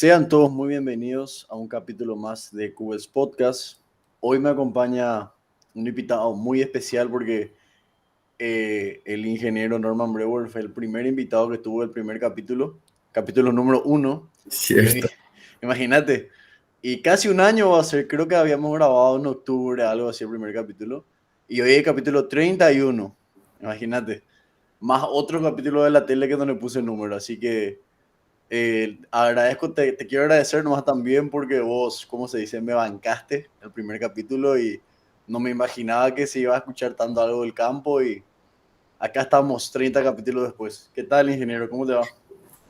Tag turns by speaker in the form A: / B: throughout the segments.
A: Sean todos muy bienvenidos a un capítulo más de QS Podcast. Hoy me acompaña un invitado muy especial porque el ingeniero Norman Brewer fue el primer invitado que tuvo el primer capítulo número 1. Y hoy,
B: Cierto.
A: imagínate, y casi un año va a ser, creo que habíamos grabado en octubre, algo así, el primer capítulo. Y hoy es el capítulo 31, imagínate. Más otro capítulo de la tele que no le puse número, así que agradezco, te quiero agradecer nomás también porque vos, como se dice, me bancaste el primer capítulo y no me imaginaba que se iba a escuchar tanto algo del campo y acá estamos 30 capítulos después. ¿Qué tal, ingeniero? ¿Cómo te va?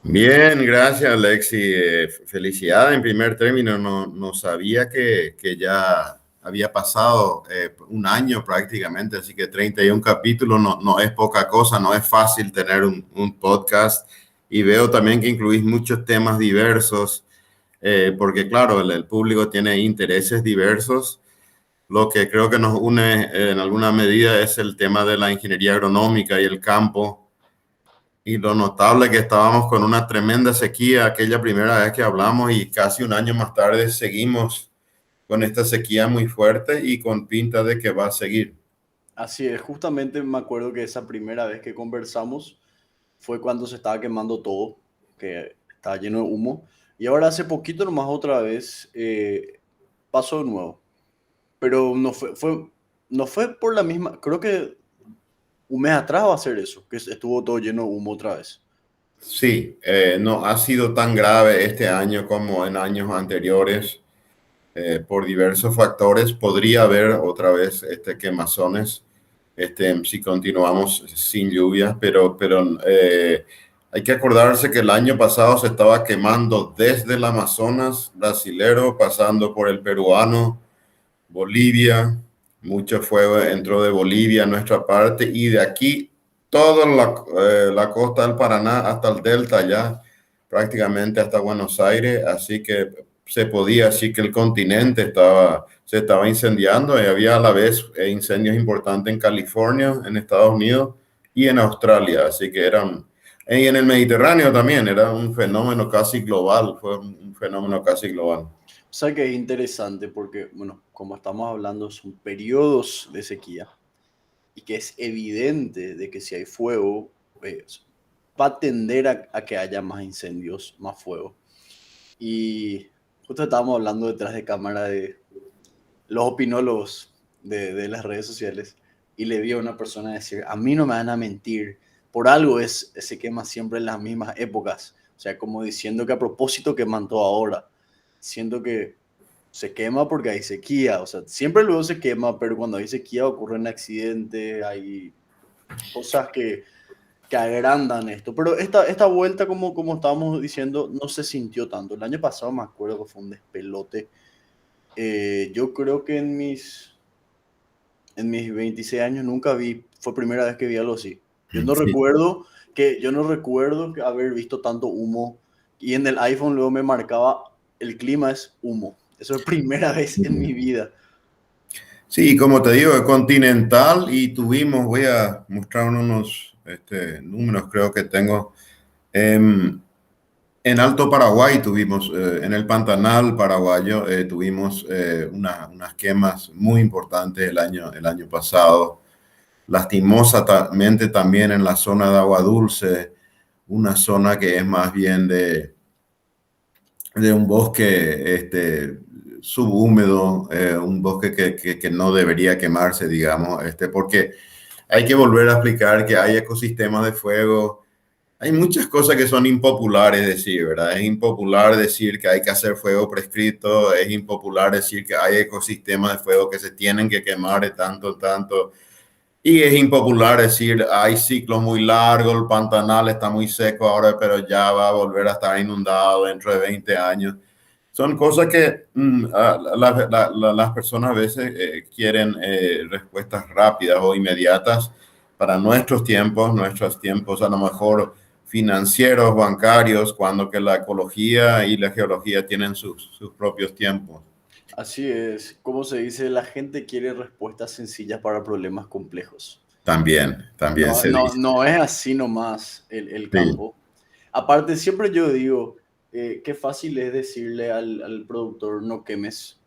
B: Bien, gracias, Alexi. Felicidad en primer término. No sabía que ya había pasado un año prácticamente, así que 31 capítulos no es poca cosa, no es fácil tener un podcast. Y veo también que incluís muchos temas diversos, porque claro, el público tiene intereses diversos. Lo que creo que nos une en alguna medida es el tema de la ingeniería agronómica y el campo. Y lo notable que estábamos con una tremenda sequía aquella primera vez que hablamos y casi un año más tarde seguimos con esta sequía muy fuerte y con pinta de que va a seguir.
A: Así es, justamente me acuerdo que esa primera vez que conversamos fue cuando se estaba quemando todo, que estaba lleno de humo. Y ahora hace poquito nomás otra vez pasó de nuevo. Pero no fue por la misma, creo que un mes atrás va a ser eso, que estuvo todo lleno de humo otra vez.
B: Sí, no ha sido tan grave este año como en años anteriores por diversos factores. Podría haber otra vez quemazones si continuamos sin lluvias, pero hay que acordarse que el año pasado se estaba quemando desde el Amazonas brasilero, pasando por el peruano, Bolivia, mucho fuego entró de Bolivia a nuestra parte y de aquí toda la costa del Paraná hasta el delta ya, prácticamente hasta Buenos Aires, así que se podía decir que el continente se estaba incendiando y había a la vez incendios importantes en California, en Estados Unidos y en Australia, así que y en el Mediterráneo también, era un fenómeno casi global, fue un fenómeno casi global.
A: O sea que es interesante porque, bueno, como estamos hablando, son periodos de sequía y que es evidente de que si hay fuego, va a tender a que haya más incendios, más fuego. Y justo estábamos hablando detrás de cámara de los opinólogos de las redes sociales y le vi a una persona decir, a mí no me van a mentir, por algo se quema siempre en las mismas épocas, o sea, como diciendo que a propósito queman todo ahora, siendo que se quema porque hay sequía, o sea, siempre luego se quema, pero cuando hay sequía ocurren accidentes, hay cosas que agrandan esto, pero esta vuelta, como estábamos diciendo, no se sintió tanto. El año pasado me acuerdo que fue un despelote. Yo creo que en mis 26 años nunca vi, fue primera vez que vi algo así.
B: Sí.
A: Yo no recuerdo que haber visto tanto humo y en el iPhone luego me marcaba el clima es humo. Eso es primera vez en mi vida.
B: Sí, como te digo, es continental y voy a mostrar unos números, creo que tengo. em, en Alto Paraguay tuvimos, en el Pantanal paraguayo, tuvimos unas quemas muy importantes el año pasado. Lastimosamente también en la zona de Agua Dulce, una zona que es más bien de un bosque subhúmedo, un bosque que no debería quemarse, digamos, porque hay que volver a explicar que hay ecosistemas de fuego. Hay muchas cosas que son impopulares decir, ¿verdad? Es impopular decir que hay que hacer fuego prescrito, es impopular decir que hay ecosistemas de fuego que se tienen que quemar de tanto en tanto. Y es impopular decir, hay ciclos muy largos, el Pantanal está muy seco ahora, pero ya va a volver a estar inundado dentro de 20 años. Son cosas que las personas a veces quieren respuestas rápidas o inmediatas para nuestros tiempos a lo mejor financieros, bancarios, cuando que la ecología y la geología tienen sus propios tiempos.
A: Así es, como se dice, la gente quiere respuestas sencillas para problemas complejos.
B: También se dice.
A: No es así nomás el
B: Sí.
A: campo. Aparte, siempre yo digo, qué fácil es decirle al productor no quemes,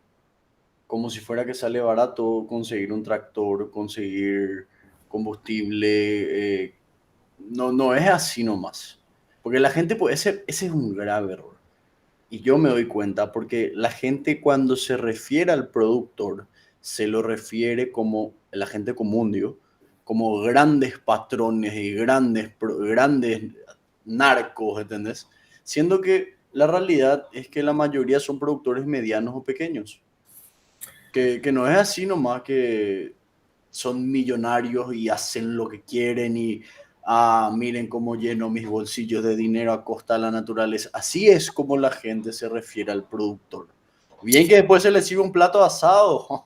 A: como si fuera que sale barato conseguir un tractor, conseguir combustible. No, no es así nomás. Porque la gente, pues ese es un grave error. Y yo me doy cuenta porque la gente cuando se refiere al productor, se lo refiere como la gente común, digo, como grandes patrones y grandes narcos, ¿entendés? Siendo que la realidad es que la mayoría son productores medianos o pequeños, que no es así nomás que son millonarios y hacen lo que quieren y miren cómo lleno mis bolsillos de dinero a costa de la naturaleza. Así es como la gente se refiere al productor. Bien que después se le sirve un plato asado,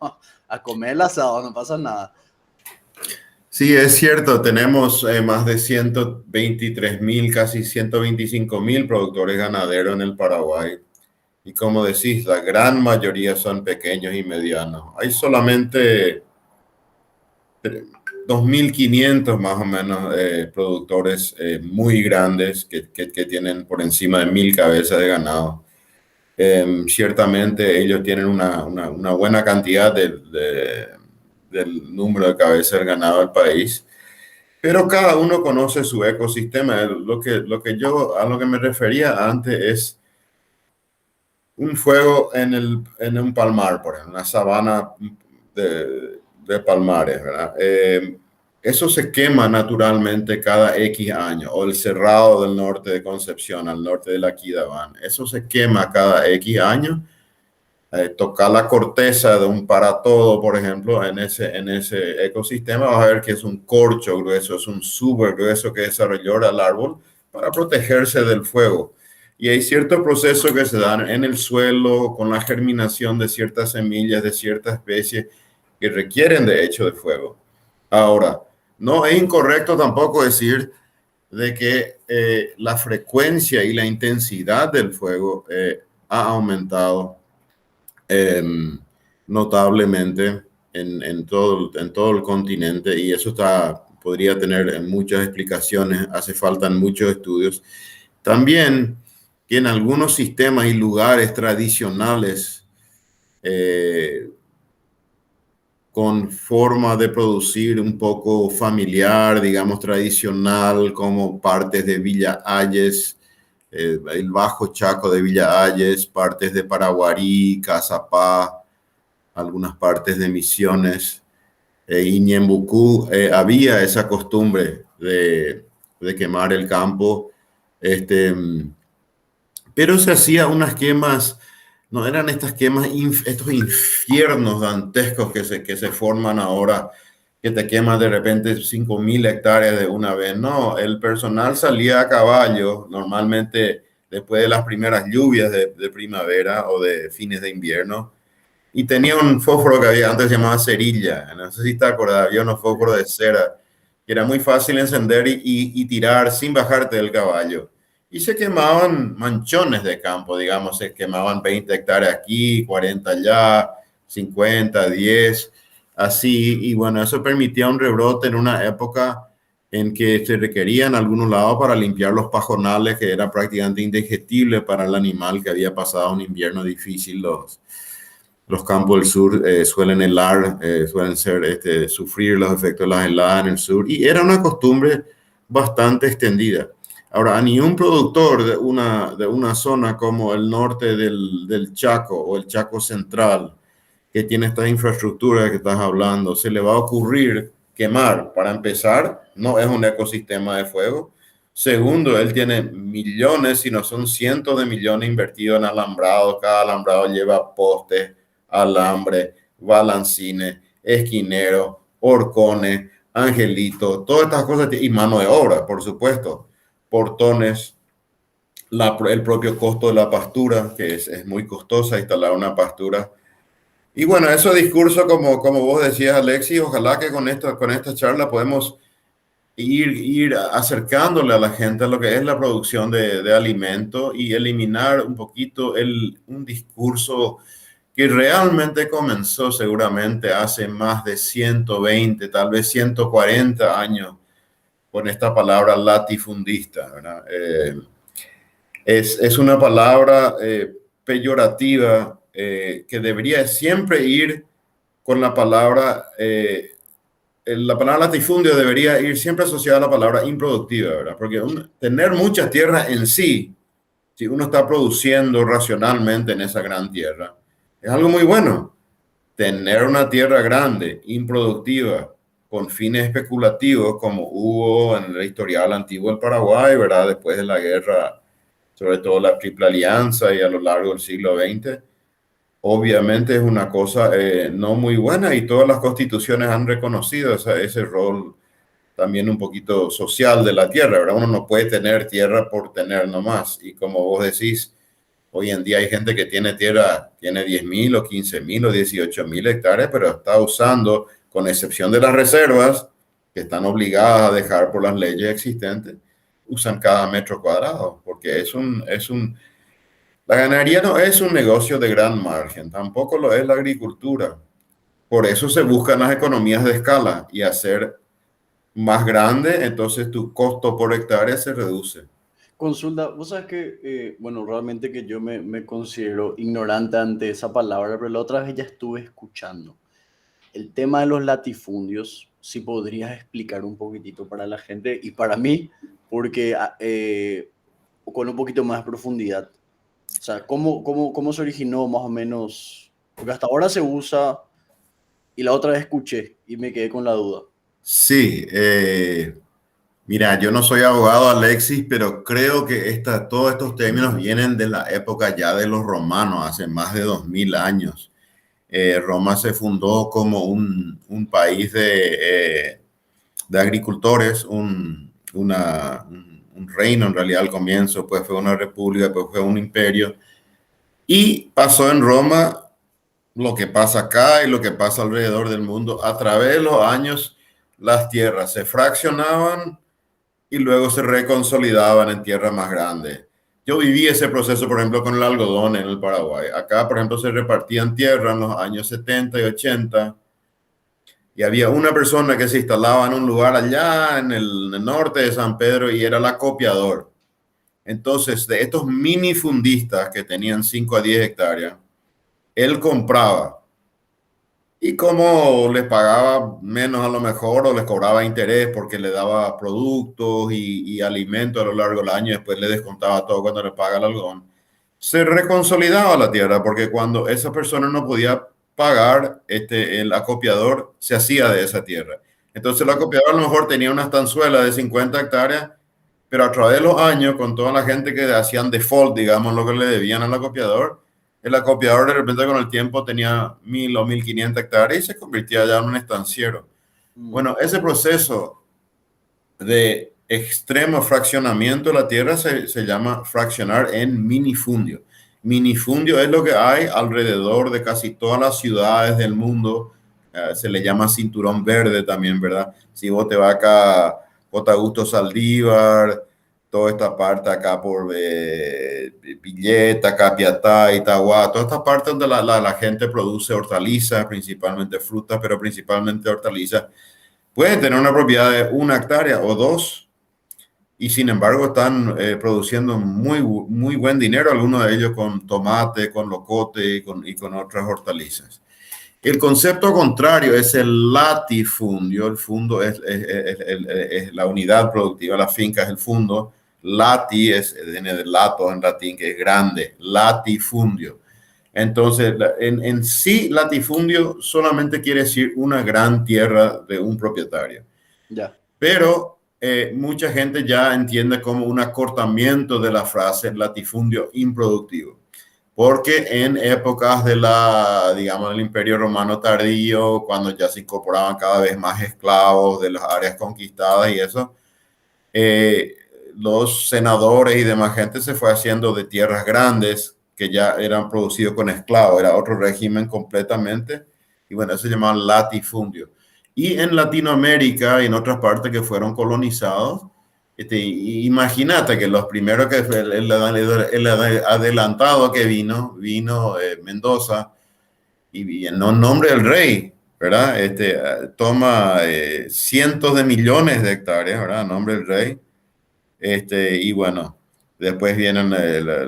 A: a comer el asado, no pasa nada.
B: Sí, es cierto, tenemos más de 123.000, casi 125.000 productores ganaderos en el Paraguay. Y como decís, la gran mayoría son pequeños y medianos. Hay solamente 2.500 más o menos productores muy grandes que tienen por encima de 1.000 cabezas de ganado. Ciertamente ellos tienen una buena cantidad del número de cabezas de ganado del país, pero cada uno conoce su ecosistema. A lo que me refería antes es un fuego en un palmar, por ejemplo, una sabana de palmares, ¿verdad? Eso se quema naturalmente cada X años, o el Cerrado del Norte de Concepción, al norte de la Quidabán. Eso se quema cada X años. Tocar la corteza de un paratodo, por ejemplo, en ese ecosistema, vas a ver que es un corcho grueso, es un súper grueso que desarrolló el árbol para protegerse del fuego. Y hay ciertos procesos que se dan en el suelo con la germinación de ciertas semillas de ciertas especies que requieren de hecho de fuego. Ahora, no es incorrecto tampoco decir de que la frecuencia y la intensidad del fuego ha aumentado eh, notablemente en todo el continente, y eso podría tener muchas explicaciones, hace falta muchos estudios. También que en algunos sistemas y lugares tradicionales eh, con forma de producir un poco familiar, digamos tradicional, como partes de Villa Ayes, el Bajo Chaco de Villa Ayes, partes de Paraguarí, Cazapá, algunas partes de Misiones y Ñembucú, había esa costumbre de quemar el campo, este, pero se hacía unas quemas, no eran estas quemas, estos infiernos dantescos que se forman ahora, que te queman de repente 5.000 hectáreas de una vez. No, el personal salía a caballo, normalmente después de las primeras lluvias de primavera o de fines de invierno, y tenía un fósforo que había antes se llamaba cerilla. No sé si te acordás, había unos fósforos de cera que era muy fácil encender y tirar sin bajarte del caballo. Y se quemaban manchones de campo, digamos, se quemaban 20 hectáreas aquí, 40 allá, 50, 10, así. Y bueno, eso permitía un rebrote en una época en que se requería en algunos lados para limpiar los pajonales, que era prácticamente indigestible para el animal que había pasado un invierno difícil. Los campos del sur suelen helar, sufrir los efectos de las heladas en el sur, y era una costumbre bastante extendida. Ahora, a ningún productor de una zona como el norte del Chaco o el Chaco Central, que tiene esta infraestructura que estás hablando, se le va a ocurrir quemar. Para empezar, no es un ecosistema de fuego. Segundo, él tiene millones, si no son cientos de millones invertidos en alambrado. Cada alambrado lleva postes, alambre, balancines, esquineros, horcones, angelitos, todas estas cosas, y mano de obra, por supuesto, portones, el propio costo de la pastura, que es muy costosa instalar una pastura. Y bueno, ese discurso, como vos decías, Alexis, ojalá que con esta charla podemos ir acercándole a la gente a lo que es la producción de alimentos y eliminar un poquito un discurso que realmente comenzó seguramente hace más de 120, tal vez 140 años, con esta palabra latifundista, ¿verdad? Es una palabra peyorativa que debería siempre ir con la palabra latifundio debería ir siempre asociada a la palabra improductiva, ¿verdad? Porque tener mucha tierra en sí, si uno está produciendo racionalmente en esa gran tierra, es algo muy bueno. Tener una tierra grande, improductiva, con fines especulativos, como hubo en el historial antiguo del Paraguay, ¿verdad? Después de la guerra, sobre todo la Triple Alianza y a lo largo del siglo XX, obviamente es una cosa no muy buena y todas las constituciones han reconocido ese rol también un poquito social de la tierra, ¿verdad? Uno no puede tener tierra por tener nomás. Y como vos decís, hoy en día hay gente que tiene tierra, tiene 10.000 o 15.000 o 18.000 hectáreas, pero está usando, con excepción de las reservas, que están obligadas a dejar por las leyes existentes, usan cada metro cuadrado, porque la ganadería no es un negocio de gran margen, tampoco lo es la agricultura. Por eso se buscan las economías de escala y hacer más grande, entonces tu costo por hectárea se reduce.
A: Consulta, vos sabes que, bueno, realmente que yo me considero ignorante ante esa palabra, pero la otra vez ya estuve escuchando. El tema de los latifundios, si podrías explicar un poquitito para la gente y para mí, porque con un poquito más de profundidad. O sea, ¿cómo se originó más o menos? Porque hasta ahora se usa y la otra vez escuché y me quedé con la duda.
B: Sí, mira, yo no soy abogado, Alexis, pero creo que todos estos términos vienen de la época ya de los romanos, hace más de 2000 años. Roma se fundó como un país de agricultores, un reino en realidad al comienzo, pues fue una república, pues fue un imperio. Y pasó en Roma lo que pasa acá y lo que pasa alrededor del mundo. A través de los años, las tierras se fraccionaban y luego se reconsolidaban en tierras más grandes. Yo viví ese proceso, por ejemplo, con el algodón en el Paraguay. Acá, por ejemplo, se repartían tierras en los años 70 y 80 y había una persona que se instalaba en un lugar allá en el norte de San Pedro y era el acopiador. Entonces, de estos minifundistas que tenían 5 a 10 hectáreas, él compraba. Y como les pagaba menos a lo mejor o les cobraba interés porque le daba productos y alimentos a lo largo del año, después le descontaba todo cuando le paga el algodón, se reconsolidaba la tierra porque cuando esa persona no podía pagar, el acopiador se hacía de esa tierra. Entonces el acopiador a lo mejor tenía una estanzuela de 50 hectáreas, pero a través de los años, con toda la gente que hacían default, digamos, lo que le debían al acopiador, el acopiador de repente con el tiempo tenía 1.000 o 1.500 hectáreas y se convertía ya en un estanciero.
A: Mm,
B: Bueno, ese proceso de extremo fraccionamiento de la tierra se llama fraccionar en minifundio. Minifundio es lo que hay alrededor de casi todas las ciudades del mundo. Se le llama cinturón verde también, ¿verdad? Si vos te vas acá, J. Augusto Saldívar, toda esta parte acá por Villeta, Capiatá, Itagua, toda esta parte donde la gente produce hortalizas, principalmente frutas, pero principalmente hortalizas, pueden tener una propiedad de 1 hectárea o 2 y sin embargo están produciendo muy buen dinero, algunos de ellos con tomate, con locote y con otras hortalizas. El concepto contrario es el latifundio. El fundo es la unidad productiva, la finca es el fundo. Lati viene de lato en latín, que es grande. Latifundio. Entonces, en sí, latifundio solamente quiere decir una gran tierra de un propietario.
A: ya,
B: Pero mucha gente ya entiende como un acortamiento de la frase latifundio improductivo. Porque en épocas digamos, del Imperio Romano tardío, cuando ya se incorporaban cada vez más esclavos de las áreas conquistadas y eso, eh, los senadores y demás gente se fue haciendo de tierras grandes que ya eran producidos con esclavos, era otro régimen completamente, y bueno, eso se llamaba latifundio. Y en Latinoamérica y en otras partes que fueron colonizados, imagínate que los primeros que fue el adelantado que vino Mendoza y en nombre del rey, ¿verdad? Toma cientos de millones de hectáreas, ¿verdad? En nombre del rey. Y bueno, Después vienen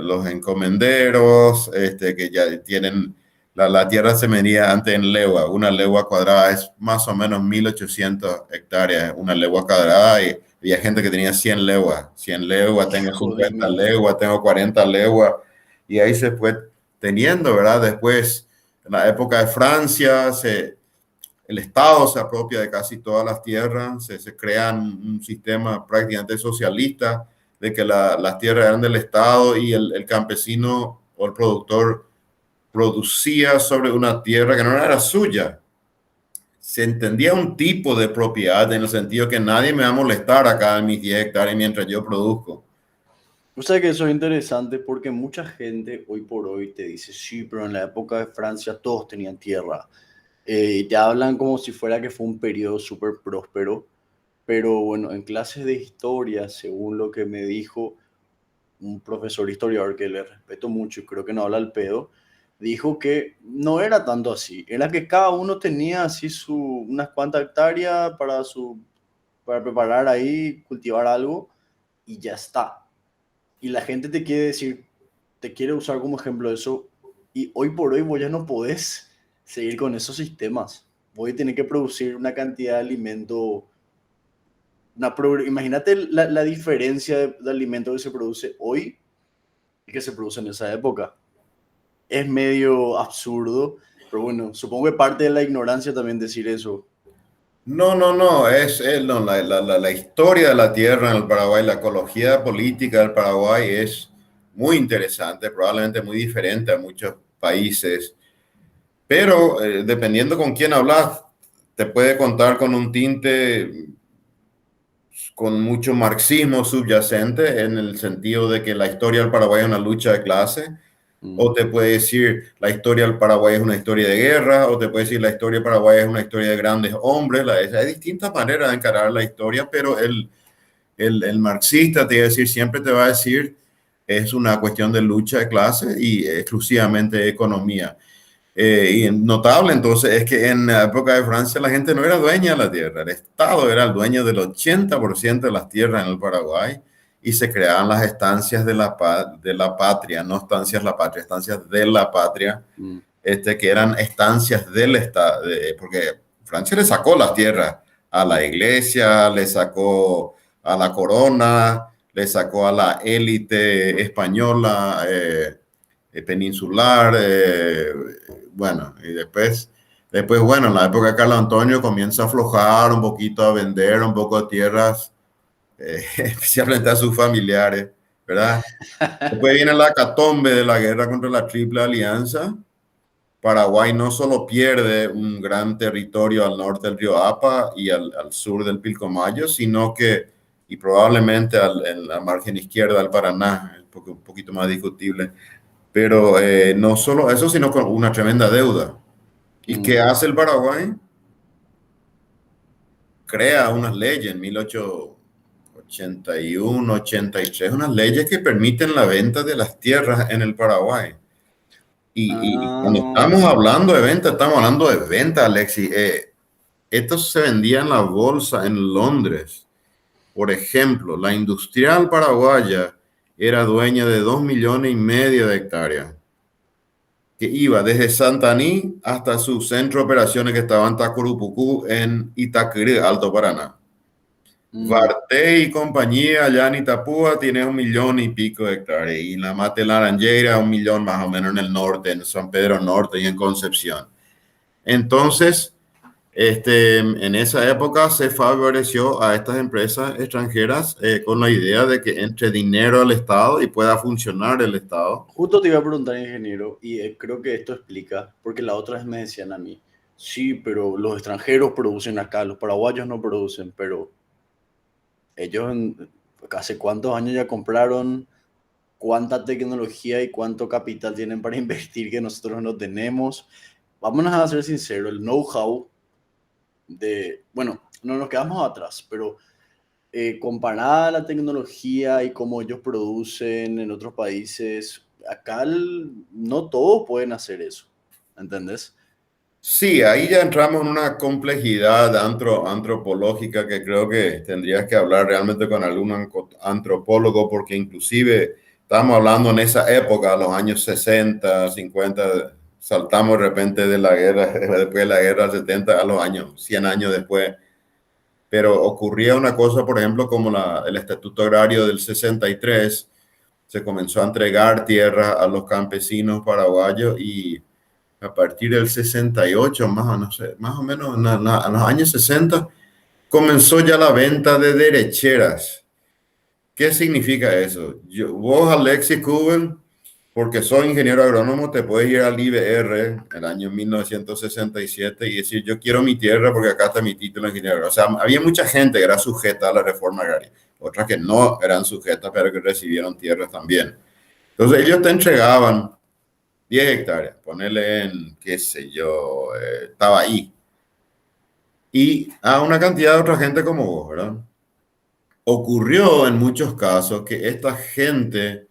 B: los encomenderos, que ya tienen, la tierra se medía antes en legua. Una legua cuadrada es más o menos 1800 hectáreas, una legua cuadrada, y había gente que tenía 100 leguas. 100 leguas, tengo
A: Hijo de
B: 50
A: mil.
B: leguas, tengo 40 leguas, y ahí se fue teniendo, ¿verdad? Después, en la época de Francia, el Estado se apropia de casi todas las tierras, se crea un sistema prácticamente socialista de que las tierras eran del Estado y el campesino o el productor producía sobre una tierra que no era suya. Se entendía un tipo de propiedad en el sentido que nadie me va a molestar acá en mis 10 hectáreas mientras yo produzco.
A: O sea que eso es interesante porque mucha gente hoy por hoy te dice, sí, pero en la época de Francia todos tenían tierra. Y te hablan como si fuera que fue un periodo súper próspero, pero bueno, en clases de historia, según lo que me dijo un profesor historiador que le respeto mucho y creo que no habla al pedo, dijo que no era tanto así, era que cada uno tenía así unas cuantas hectáreas para preparar ahí, cultivar algo y ya está. Y la gente te quiere decir, te quiere usar como ejemplo eso, y hoy por hoy vos ya no podés seguir con esos sistemas. Voy a tener que producir una cantidad de alimento, imagínate la diferencia de alimento que se produce hoy y que se produce en esa época. Es medio absurdo, pero bueno, supongo que parte de la ignorancia también decir eso.
B: No, no, no, no, la historia de la tierra en el Paraguay, la ecología política del Paraguay es muy interesante, probablemente muy diferente a muchos países, pero dependiendo con quién hablas, te puede contar con un tinte con mucho marxismo subyacente en el sentido de que la historia del Paraguay es una lucha de clase,
A: Mm,
B: o te puede decir la historia del Paraguay es una historia de guerra, o te puede decir la historia del Paraguay es una historia de grandes hombres. Hay distintas maneras de encarar la historia, pero el marxista te va a decir, siempre te va a decir es una cuestión de lucha de clase y exclusivamente de economía. Y notable entonces es que en la época de Francia la gente no era dueña de la tierra, el Estado era el dueño del 80% de las tierras en el Paraguay y se creaban las estancias de la patria, no estancias la patria, estancias de la patria,
A: mm.
B: que eran estancias del Estado, porque Francia le sacó las tierras a la iglesia, le sacó a la corona, le sacó a la élite española, peninsular, bueno, y después, bueno, en la época de Carlos Antonio comienza a aflojar un poquito, a vender un poco de tierras, especialmente a sus familiares, ¿verdad? Después viene la catombe de la guerra contra la Triple Alianza. Paraguay no solo pierde un gran territorio al norte del río Apa y al sur del Pilcomayo, sino que, y probablemente en la margen izquierda del Paraná, un poquito más discutible, pero no solo eso, sino con una tremenda deuda. ¿Y qué
A: Mm.
B: hace el Paraguay? Crea unas leyes en 1881, 83, unas leyes que permiten la venta de las tierras en el Paraguay. Y cuando estamos
A: Ah,
B: hablando de venta, estamos hablando de venta, Alexi. Esto se vendía en la bolsa en Londres. Por ejemplo, la industrial paraguaya era dueña de 2,5 millones de hectáreas, que iba desde Santaní hasta su centro de operaciones que estaba en Tacurupucú, en Itaquirí, Alto Paraná.
A: mm.
B: Varte y compañía allá en Itapúa tiene 1,000,000 y pico de hectáreas, y la Mate Laranjeira 1,000,000 más o menos en el norte, en San Pedro Norte y en Concepción. Entonces, en esa época se favoreció a estas empresas extranjeras con la idea de que entre dinero al Estado y pueda funcionar el Estado.
A: Justo te iba a preguntar, ingeniero, y creo que esto explica, porque la otra vez me decían a mí, sí, pero los extranjeros producen acá, los paraguayos no producen, pero ellos hace cuántos años ya compraron, cuánta tecnología y cuánto capital tienen para invertir que nosotros no tenemos. Vámonos a ser sinceros, el know-how bueno, no nos quedamos atrás, pero comparada a la tecnología y cómo ellos producen en otros países, acá no todos pueden hacer eso, ¿entendés?
B: Sí, ahí ya entramos en una complejidad antropológica que creo que tendrías que hablar realmente con algún antropólogo, porque inclusive Estamos hablando en esa época, los años 60, 50, saltamos de repente de la guerra, después de la guerra del 70 a los años, 100 años después. Pero ocurría una cosa, por ejemplo, como el Estatuto Agrario del 63, se comenzó a entregar tierra a los campesinos paraguayos y a partir del 68, más o menos en los años 60, comenzó ya la venta de derecheras. ¿Qué significa eso? Vos, Alexis Kuben, porque soy ingeniero agrónomo, te puedes ir al IBR el año 1967 y decir, yo quiero mi tierra porque acá está mi título de ingeniero agrónomo. O sea, había mucha gente que era sujeta a la reforma agraria, otras que no eran sujetas, pero que recibieron tierras también. Entonces ellos te entregaban 10 hectáreas, ponerle en, qué sé yo, estaba ahí. Y a una cantidad de otra gente como vos, ¿verdad? Ocurrió en muchos casos que esta gente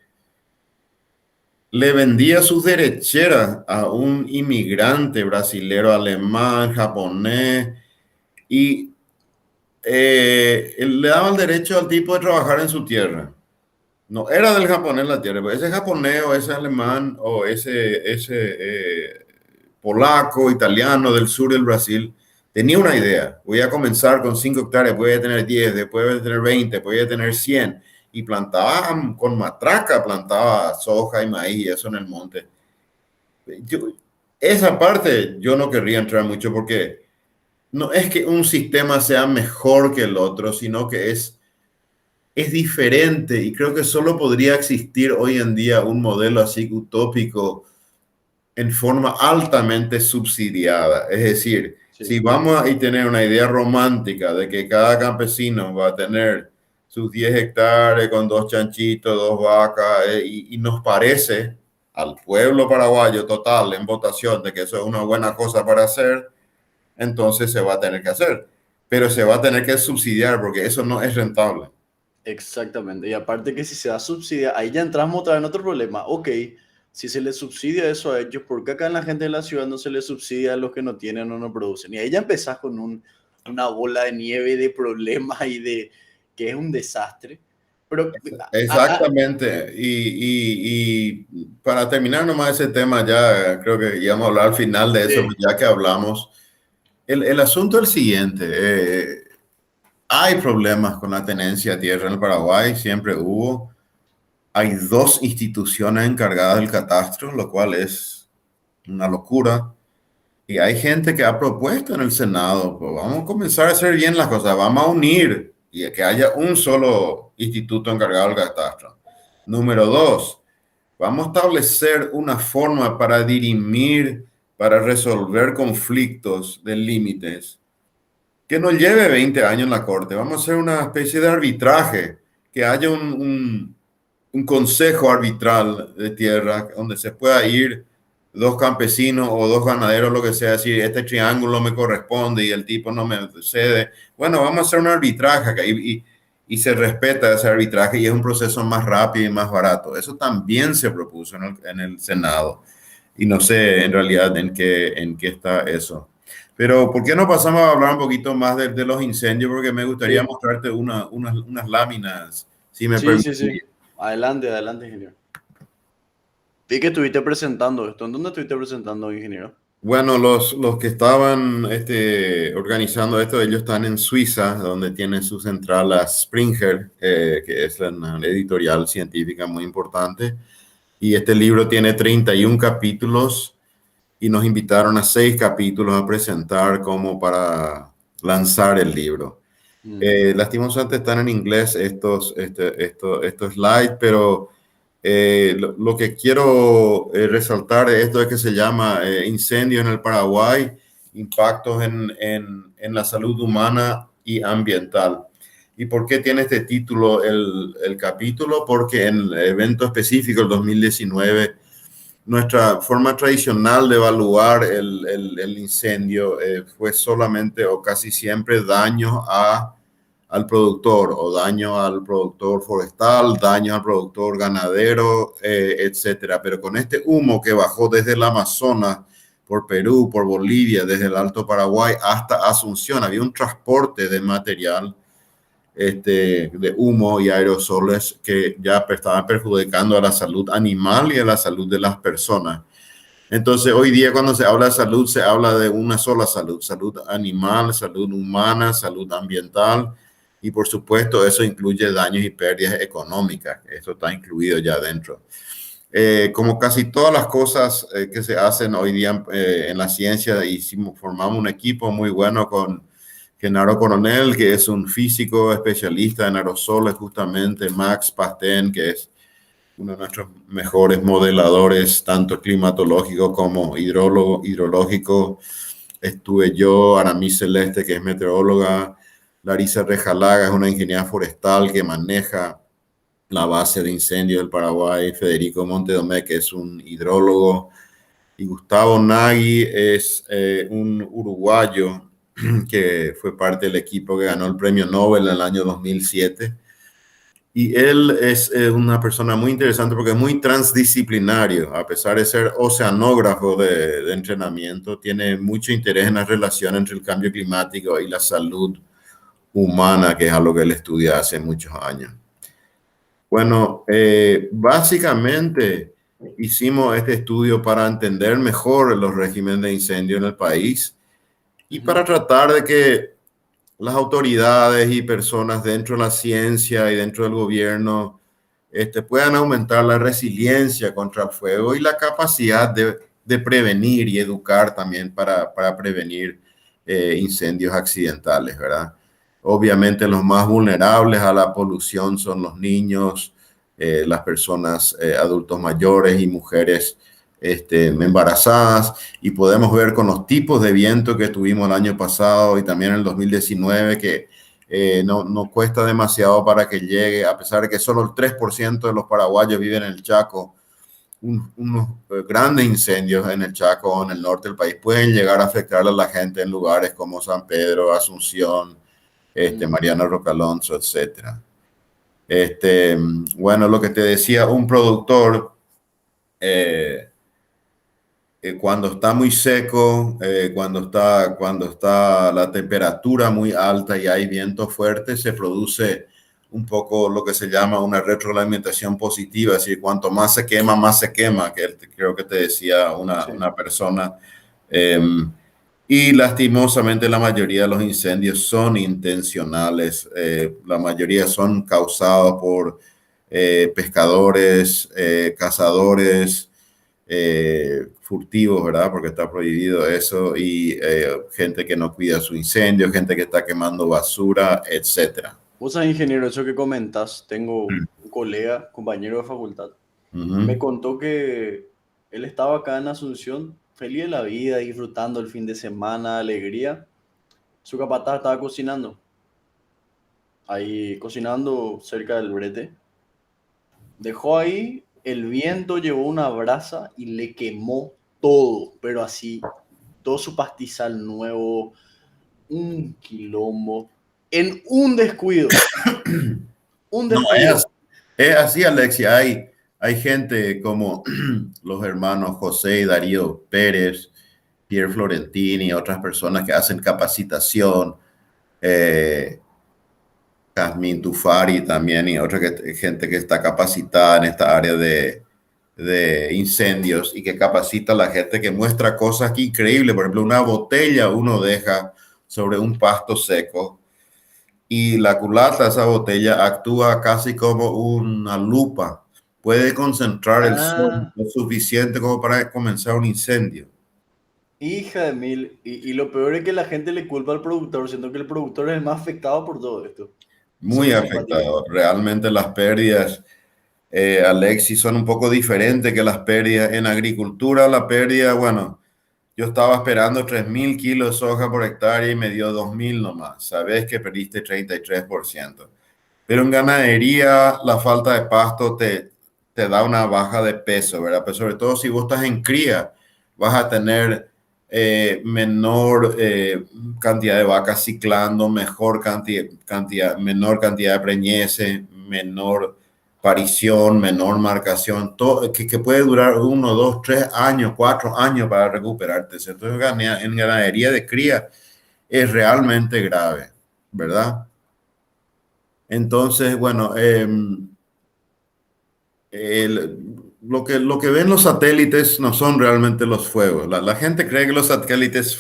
B: le vendía sus derecheras a un inmigrante brasilero, alemán, japonés, y le daba el derecho al tipo de trabajar en su tierra. No era del japonés la tierra, pero ese japonés o ese alemán o ese polaco, italiano del sur del Brasil, tenía una idea. Voy a comenzar con 5 hectáreas, voy a tener 10, después voy a tener 20, voy a tener 100. Y plantaba con matraca, plantaba soja y maíz y eso en el monte. Yo, esa parte yo no querría entrar mucho porque no es que un sistema sea mejor que el otro, sino que es diferente y creo que solo podría existir hoy en día un modelo así utópico en forma altamente subsidiada. Es decir, si
A: Sí.
B: vamos a tener una idea romántica de que cada campesino va a tener sus 10 hectáreas con 2 chanchitos, 2 vacas, y nos parece al pueblo paraguayo total en votación de que eso es una buena cosa para hacer, entonces se va a tener que hacer. Pero se va a tener que subsidiar porque eso no es rentable.
A: Exactamente. Y aparte que si se da subsidia, ahí ya entramos otra vez en otro problema. Ok, si se les subsidia eso a ellos, ¿por qué acá en la gente de la ciudad no se les subsidia a los que no tienen o no producen? Y ahí ya empezás con una bola de nieve de problemas y de que es un desastre. Pero,
B: Exactamente. Y para terminar nomás ese tema, ya creo que íbamos a hablar al final de eso,
A: sí,
B: ya que hablamos. El asunto es el siguiente. Hay problemas con la tenencia de tierra en el Paraguay, siempre hubo. Hay 2 instituciones encargadas del catastro, lo cual es una locura. Y hay gente que ha propuesto en el Senado, pues vamos a comenzar a hacer bien las cosas, vamos a unir y que haya un solo instituto encargado del catastro. Número 2, vamos a establecer una forma para dirimir, para resolver conflictos de límites que no lleve 20 años en la corte. Vamos a hacer una especie de arbitraje, que haya un consejo arbitral de tierra donde se pueda ir 2 campesinos o 2 ganaderos, lo que sea, decir, este triángulo me corresponde y el tipo no me cede. Bueno, vamos a hacer un arbitraje y se respeta ese arbitraje y es un proceso más rápido y más barato. Eso también se propuso en el Senado y no sé en realidad en qué está eso. Pero, ¿por qué no pasamos a hablar un poquito más de los incendios? Porque me gustaría
A: sí,
B: mostrarte unas láminas, si me
A: sí, sí,
B: permites.
A: sí. Adelante, adelante, ingeniero. Vi que estuviste presentando esto. ¿En dónde estuviste presentando, ingeniero?
B: Bueno, los que estaban organizando esto, ellos están en Suiza, donde tienen su central a Springer, que es una editorial científica muy importante. Y este libro tiene 31 capítulos y nos invitaron a 6 capítulos a presentar como para lanzar el libro.
A: Mm,
B: Lastimosamente están en inglés estos slides, pero lo que quiero resaltar de esto es que se llama Incendio en el Paraguay, impactos en la salud humana y ambiental. ¿Y por qué tiene este título el capítulo? Porque en el evento específico, el 2019, nuestra forma tradicional de evaluar el incendio fue solamente o casi siempre daño al productor o daño al productor forestal, daño al productor ganadero, etcétera. Pero con este humo que bajó desde el Amazonas, por Perú, por Bolivia, desde el Alto Paraguay hasta Asunción, había un transporte de material. de humo y aerosoles que ya estaban perjudicando a la salud animal y a la salud de las personas. Entonces, hoy día cuando se habla de salud, se habla de una sola salud: salud animal, salud humana, salud ambiental, y por supuesto eso incluye daños y pérdidas económicas. Esto está incluido ya dentro. Como casi todas las cosas que se hacen hoy día en la ciencia, formamos un equipo muy bueno con Genaro Coronel, que es un físico especialista en aerosoles, justamente Max Pastén, que es uno de nuestros mejores modeladores, tanto climatológico como hidrológico. Estuve yo, Aramis Celeste, que es meteoróloga, Larisa Rejalaga, es una ingeniera forestal que maneja la base de incendios del Paraguay, Federico Montedomé, que es un hidrólogo, y Gustavo Nagui es un uruguayo que fue parte del equipo que ganó el premio Nobel en el año 2007. Y él es una persona muy interesante porque es muy transdisciplinario. A pesar de ser oceanógrafo de entrenamiento, tiene mucho interés en la relación entre el cambio climático y la salud humana, que es algo que él estudia hace muchos años. Bueno, básicamente hicimos este estudio para entender mejor los regímenes de incendio en el país y para tratar de que las autoridades y personas dentro de la ciencia y dentro del gobierno puedan aumentar la resiliencia contra el fuego y la capacidad de prevenir y educar también para prevenir incendios accidentales, ¿verdad? Obviamente los más vulnerables a la polución son los niños, las personas adultos mayores y mujeres embarazadas, y podemos ver con los tipos de viento que tuvimos el año pasado y también en el 2019 que no cuesta demasiado para que llegue, a pesar de que solo el 3% de los paraguayos viven en el Chaco. Unos grandes incendios en el Chaco o en el norte del país pueden llegar a afectar a la gente en lugares como San Pedro, Asunción, Mariano Rocalonso, etcétera. Bueno, lo que te decía, un productor, cuando está muy seco, cuando está la temperatura muy alta y hay viento fuerte, se produce un poco lo que se llama una retroalimentación positiva, es decir, cuanto más se quema, que creo que te decía una persona. Y lastimosamente la mayoría de los incendios son intencionales, la mayoría son causados por pescadores, cazadores, furtivos, ¿verdad? Porque está prohibido eso, y gente que no cuida su incendio, gente que está quemando basura, etcétera.
A: Vos sabés, ingeniero, eso que comentas, tengo un colega, compañero de facultad, me contó que él estaba acá en Asunción, feliz de la vida, disfrutando el fin de semana, alegría. Su capataz estaba cocinando, ahí cocinando cerca del brete. Dejó ahí, el viento llevó una brasa y le quemó todo, pero así, todo su pastizal nuevo, un quilombo, en un descuido, un
B: No,
A: descuido.
B: es así, Alexia. Hay gente como los hermanos José y Darío Pérez, Pierre Florentini y otras personas que hacen capacitación, eh, Jazmín Tufari también, y otra gente que está capacitada en esta área de incendios y que capacita a la gente, que muestra cosas que increíbles. Por ejemplo, una botella uno deja sobre un pasto seco y la culata de esa botella actúa casi como una lupa. Puede concentrar el sol
A: Ah,
B: lo suficiente como para comenzar un incendio.
A: hija de mil. Y lo peor es que la gente le culpa al productor, siendo que el productor es el más afectado por todo esto.
B: Muy
A: Súper simpático.
B: afectado. Realmente las pérdidas, Alexis, son un poco diferentes que las pérdidas en agricultura. La pérdida, bueno, yo estaba esperando 3.000 kilos de soja por hectárea y me dio 2.000 nomás. Sabes que perdiste 33%. Pero en ganadería, la falta de pasto te da una baja de peso, ¿verdad? Pero sobre todo si vos estás en cría, vas a tener menor cantidad de vacas ciclando, menor cantidad de preñeces, menor parición, menor marcación, todo, que puede durar 1, 2, 3 años, 4 años para recuperarte. Entonces, en ganadería de cría es realmente grave, ¿verdad? Entonces, bueno, lo que ven los satélites no son realmente los fuegos. La gente cree que los satélites,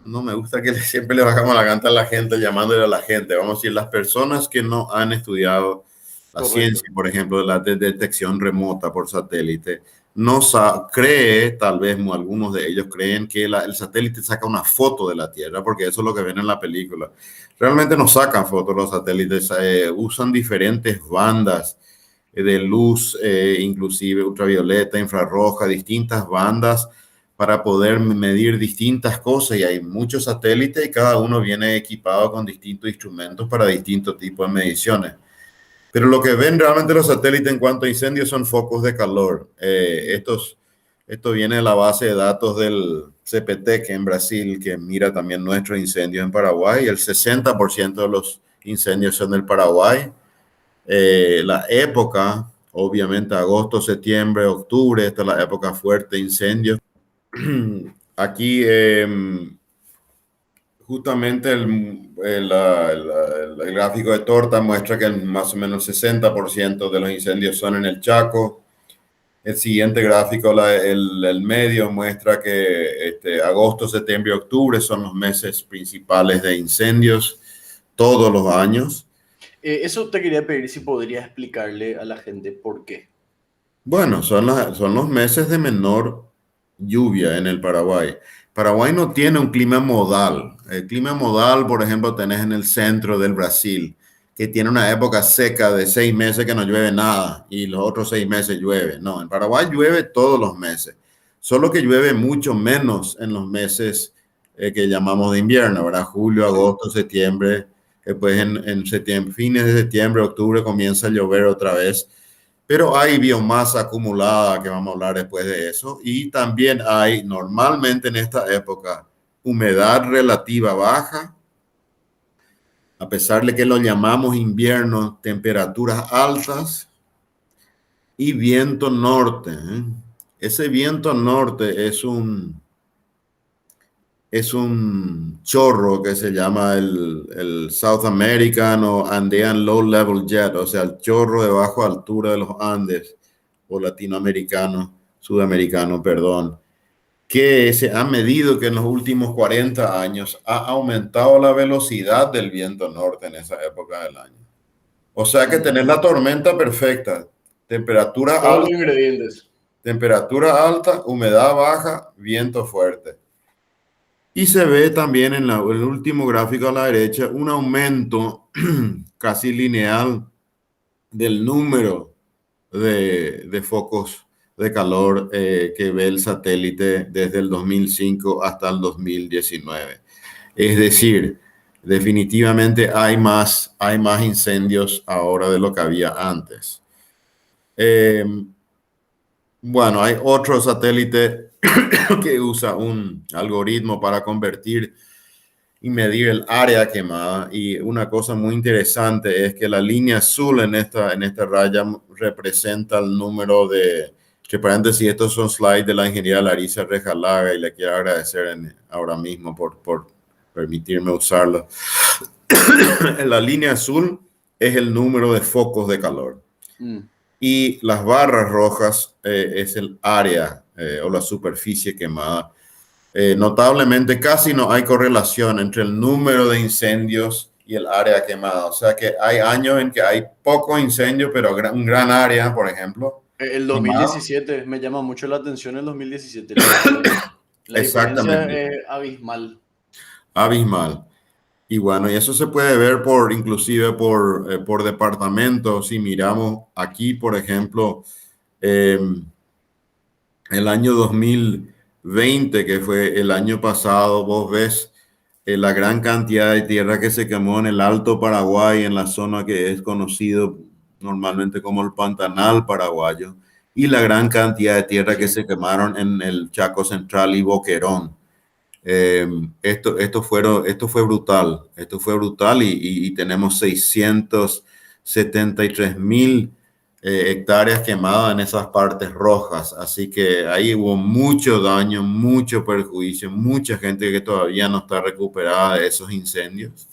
B: no me gusta que siempre le bajamos la ganta a la gente llamándole a la gente. Vamos a decir, las personas que no han estudiado la
A: Correcto.
B: ciencia, por ejemplo, de la detección remota por satélite, no cree, tal vez algunos de ellos creen que el satélite saca una foto de la Tierra, porque eso es lo que ven en la película. Realmente no sacan fotos los satélites, usan diferentes bandas de luz, inclusive ultravioleta, infrarroja, distintas bandas para poder medir distintas cosas y hay muchos satélites y cada uno viene equipado con distintos instrumentos para distintos tipos de mediciones. Pero lo que ven realmente los satélites en cuanto a incendios son focos de calor. Esto viene de la base de datos del CPTEC en Brasil, que mira también nuestros incendios en Paraguay. El 60% de los incendios son del Paraguay. La época, obviamente agosto, septiembre, octubre, esta es la época fuerte de incendios. Aquí justamente el gráfico de torta muestra que más o menos el 60% de los incendios son en el Chaco. El siguiente gráfico, el medio, muestra que agosto, septiembre y octubre son los meses principales de incendios todos los años.
A: Eso te quería pedir si podrías explicarle a la gente por qué.
B: Bueno, son los meses de menor lluvia en el Paraguay. Paraguay no tiene un clima modal. El clima modal, por ejemplo, tenés en el centro del Brasil, que tiene una época seca de 6 meses que no llueve nada y los otros 6 meses llueve. No, en Paraguay llueve todos los meses, solo que llueve mucho menos en los meses que llamamos de invierno, ¿verdad? Julio,
A: Sí.
B: agosto, septiembre. Después en septiembre, fines de septiembre, octubre comienza a llover otra vez, pero hay biomasa acumulada, que vamos a hablar después de eso, y también hay normalmente en esta época humedad relativa baja, a pesar de que lo llamamos invierno, temperaturas altas y viento norte, ¿eh? Ese viento norte es un chorro que se llama el South American o Andean Low Level Jet, o sea, el chorro de baja altura de los Andes, o latinoamericano, sudamericano, perdón, que se ha medido que en los últimos 40 años ha aumentado la velocidad del viento norte en esa época del año. O sea que tenés la tormenta perfecta, temperatura
A: Todos
B: alta,
A: los ingredientes.
B: temperatura alta, humedad baja, viento fuerte. Y se ve también en el último gráfico a la derecha un aumento casi lineal del número de focos de calor que ve el satélite desde el 2005 hasta el 2019. Es decir, definitivamente hay más incendios ahora de lo que había antes. Eh, bueno, hay otro satélite que usa un algoritmo para convertir y medir el área quemada. Y una cosa muy interesante es que la línea azul en esta raya representa el número que paréntesis, estos son slides de la ingeniera Larisa Rejalaga y le quiero agradecer ahora mismo por permitirme usarlo. En la línea azul es el número de focos de calor
A: Mm.
B: y las barras rojas es el área o la superficie quemada. Notablemente casi no hay correlación entre el número de incendios y el área quemada. O sea que hay años en que hay poco incendio, pero un gran área, por ejemplo,
A: El
B: quemada.
A: 2017 me llama mucho la atención el 2017, la diferencia. La diferencia
B: Exactamente,
A: es abismal.
B: abismal. Y bueno, y eso se puede ver inclusive por departamento. Si miramos aquí, por ejemplo, eh, el año 2020, que fue el año pasado, vos ves la gran cantidad de tierra que se quemó en el Alto Paraguay, en la zona que es conocido normalmente como el Pantanal paraguayo, y la gran cantidad de tierra que
A: Sí.
B: se quemaron en el Chaco Central y Boquerón. Esto fue brutal y tenemos 673.000 hectáreas quemadas en esas partes rojas. Así que ahí hubo mucho daño, mucho perjuicio, mucha gente que todavía no está recuperada de esos incendios.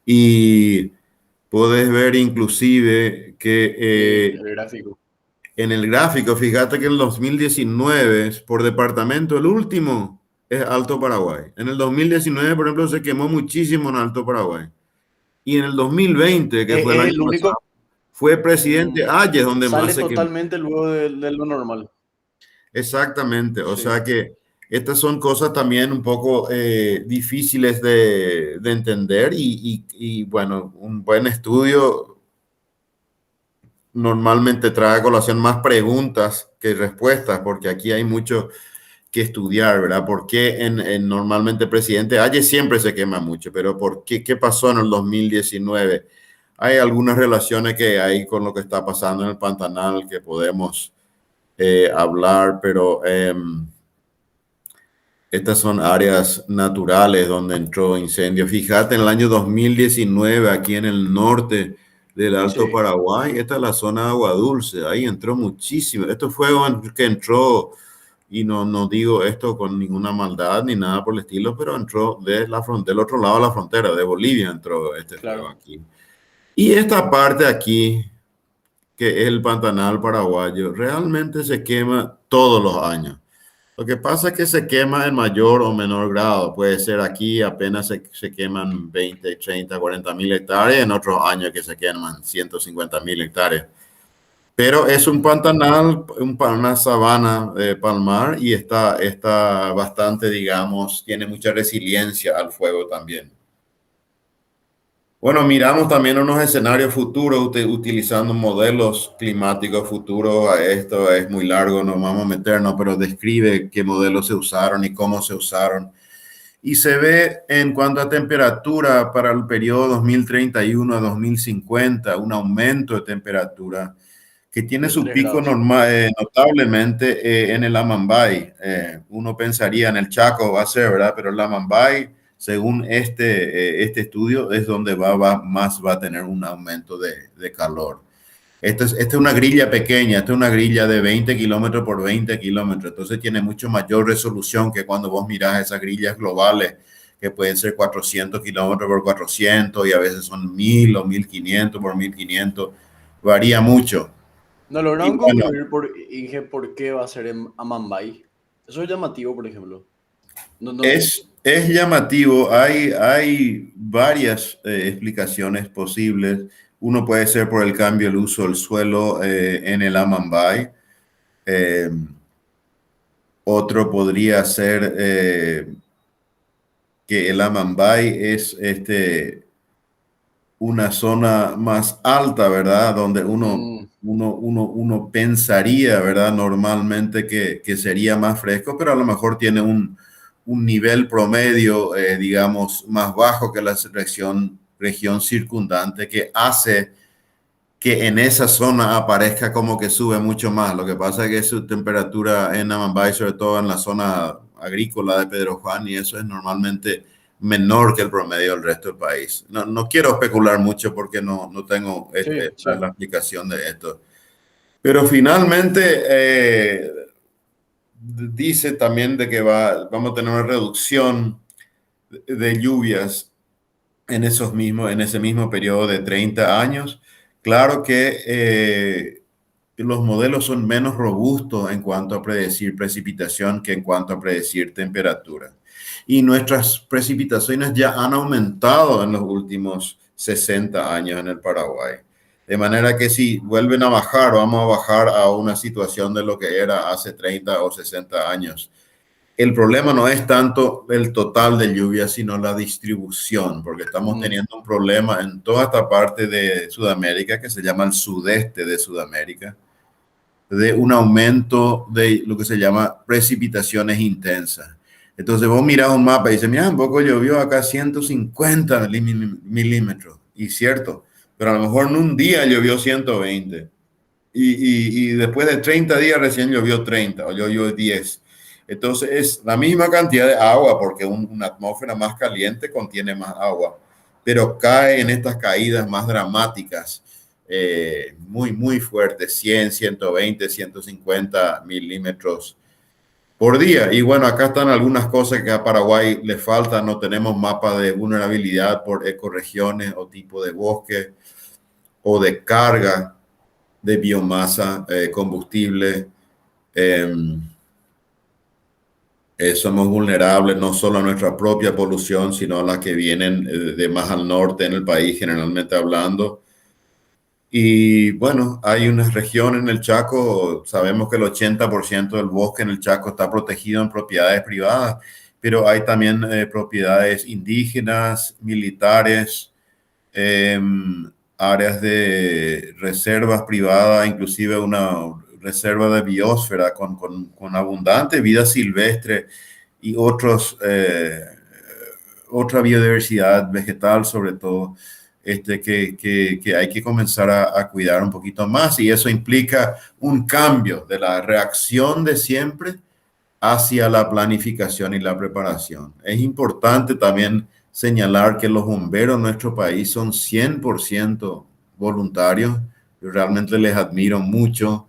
B: Y puedes ver inclusive que
A: Sí, el gráfico.
B: en el gráfico, fíjate que en el 2019, por departamento, el último es Alto Paraguay. En el 2019, por ejemplo, se quemó muchísimo en Alto Paraguay. Y en el 2020, que fue el
A: Es
B: año
A: el único.
B: pasado, fue presidente
A: mm,
B: Ayes donde más
A: Sale
B: se quemó.
A: totalmente luego de lo normal.
B: Exactamente. O
A: Sí,
B: sea que estas son cosas también un poco difíciles de entender bueno, un buen estudio normalmente trae a colación más preguntas que respuestas, porque aquí hay mucho que estudiar, ¿verdad? ¿Por qué normalmente presidente Hayes siempre se quema mucho, pero por qué, qué pasó en el 2019? Hay algunas relaciones que hay con lo que está pasando en el Pantanal que podemos hablar, pero estas son áreas naturales donde entró incendio. Fíjate, en el año 2019, aquí en el norte del Alto
A: sí.
B: Paraguay, esta es la zona de agua dulce, ahí entró muchísimo. Esto fue que entró, y no digo esto con ninguna maldad ni nada por el estilo, pero entró de la frontera, del otro lado de la frontera, de Bolivia entró este fuego
A: Claro.
B: aquí. Y esta parte aquí, que es el Pantanal paraguayo, realmente se quema todos los años. Lo que pasa es que se quema en mayor o menor grado. Puede ser aquí apenas se queman 20, 30, 40 mil hectáreas, en otros años que se queman 150 mil hectáreas. Pero es un
A: Mm.
B: pantanal, una sabana palmar y está bastante, digamos, tiene mucha resiliencia al fuego también. Bueno, miramos también unos escenarios futuros utilizando modelos climáticos futuros. A esto es muy largo, no vamos a meternos, pero describe qué modelos se usaron y cómo se usaron. Y se ve en cuanto a temperatura para el periodo 2031 a 2050, un aumento de temperatura que tiene
A: De
B: su
A: 3
B: pico
A: grados.
B: normal, notablemente en el Amambay. Uno pensaría en el Chaco va a ser, ¿verdad? Pero el Amambay, según este estudio, es donde más va a tener un aumento de calor. Esta es una grilla pequeña, esta es una grilla de 20 kilómetros por 20 kilómetros, entonces tiene mucho mayor resolución que cuando vos mirás esas grillas globales que pueden ser 400 kilómetros por 400 y a veces son 1000 o 1500 por 1500, varía mucho.
A: No
B: Y
A: lograron
B: bueno,
A: concluir Inge, por qué va a ser en Amambay. Eso es llamativo, por ejemplo. No, no,
B: es llamativo, hay varias explicaciones posibles. Uno puede ser por el cambio del uso del suelo en el Amambay. Eh, Otro podría ser que el Amambay es una zona más alta, ¿verdad? Donde
A: mm,
B: uno pensaría, ¿verdad? Normalmente que sería más fresco, pero a lo mejor tiene un nivel promedio, digamos, más bajo que la región circundante que hace que en esa zona aparezca como que sube mucho más. Lo que pasa es que su temperatura en Amambay, sobre todo en la zona agrícola de Pedro Juan, y eso es normalmente menor que el promedio del resto del país. No quiero especular mucho porque no tengo
A: sí, sí.
B: la explicación de esto. Pero finalmente dice también de que vamos a tener una reducción de lluvias en ese mismo periodo de 30 años. Claro que los modelos son menos robustos en cuanto a predecir precipitación que en cuanto a predecir temperatura. Y nuestras precipitaciones ya han aumentado en los últimos 60 años en el Paraguay. De manera que si vuelven a bajar, vamos a bajar a una situación de lo que era hace 30 o 60 años. El problema no es tanto el total de lluvia, sino la distribución, porque estamos
A: Mm,
B: teniendo un problema en toda esta parte de Sudamérica, que se llama el sudeste de Sudamérica, de un aumento de lo que se llama precipitaciones intensas. Entonces vos mirás un mapa y dices, mira, un poco llovió acá 150 milímetros, y cierto, pero a lo mejor en un día llovió 120 y después de 30 días recién llovió 30 o llovió 10. Entonces es la misma cantidad de agua porque una atmósfera más caliente contiene más agua, pero cae en estas caídas más dramáticas, muy fuertes, 100, 120, 150 milímetros por día. Y bueno, acá están algunas cosas que a Paraguay le faltan. No tenemos mapa de vulnerabilidad por ecorregiones o tipo de bosque o de carga de biomasa, combustible. Eh, Somos vulnerables no solo a nuestra propia polución, sino a las que vienen de más al norte en el país, generalmente hablando. Y bueno, hay unas regiones en el Chaco, sabemos que el 80% del bosque en el Chaco está protegido en propiedades privadas, pero hay también propiedades indígenas, militares, eh, áreas de reservas privadas, inclusive una reserva de biosfera con abundante vida silvestre y otra biodiversidad vegetal sobre todo, que hay que comenzar a cuidar un poquito más, y eso implica un cambio de la reacción de siempre hacia la planificación y la preparación. Es importante también señalar que los bomberos en nuestro país son 100% voluntarios. Yo realmente les admiro mucho.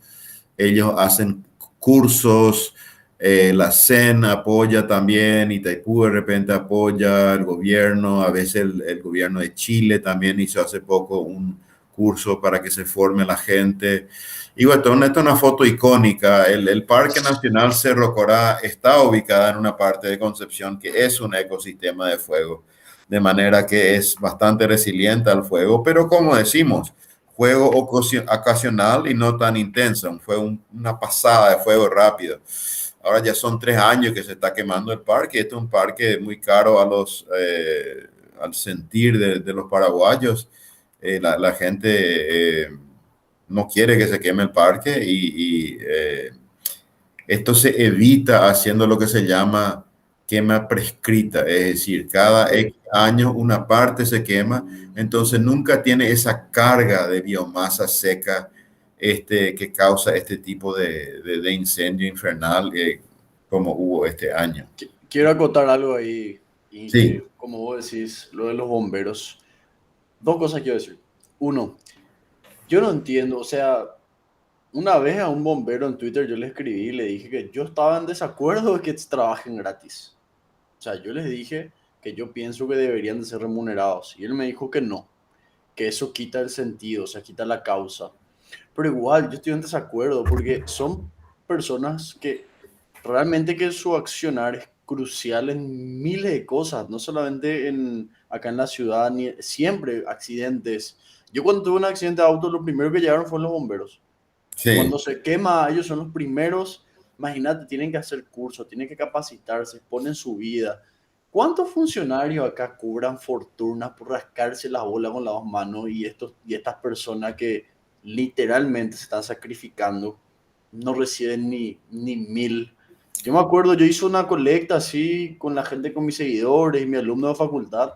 B: Ellos hacen cursos, la CEN apoya también, Itaipú de repente apoya, el gobierno, a veces el gobierno de Chile también hizo hace poco un curso para que se forme la gente. Y bueno, esta es una foto icónica. El Parque Nacional Cerro Corá está ubicada en una parte de Concepción que es un ecosistema de fuego, de manera que es bastante resiliente al fuego, pero como decimos, fuego ocasional y no tan intensa, una pasada de fuego rápido. Ahora ya son 3 años que se está quemando el parque. Este es un parque muy caro al sentir de los paraguayos. La gente no quiere que se queme el parque y esto se evita haciendo lo que se llama quema prescrita, es decir, cada
A: Sí.
B: X años una parte se quema, entonces nunca tiene esa carga de biomasa seca que causa este tipo de incendio infernal como hubo este año.
A: Quiero acotar algo ahí, y
B: Sí,
A: que, como vos decís, lo de los bomberos. Dos cosas quiero decir. Uno, yo no entiendo, o sea, una vez a un bombero en Twitter yo le escribí y le dije que yo estaba en desacuerdo de que trabajen gratis. O sea, yo les dije que yo pienso que deberían de ser remunerados. Y él me dijo que no, que eso quita el sentido, o sea, quita la causa. Pero igual, yo estoy en desacuerdo porque son personas que realmente que su accionar es crucial en miles de cosas, no solamente acá en la ciudad, ni siempre accidentes. Yo cuando tuve un accidente de auto, lo primero que llegaron fueron los bomberos.
B: sí.
A: Cuando se quema, ellos son los primeros. Imagínate, tienen que hacer cursos, tienen que capacitarse, ponen su vida. ¿Cuántos funcionarios acá cobran fortunas por rascarse la bola con las dos manos, y estas personas que literalmente se están sacrificando no reciben ni 1.000? Yo me acuerdo, yo hice una colecta así con la gente, con mis seguidores y mi alumno de facultad,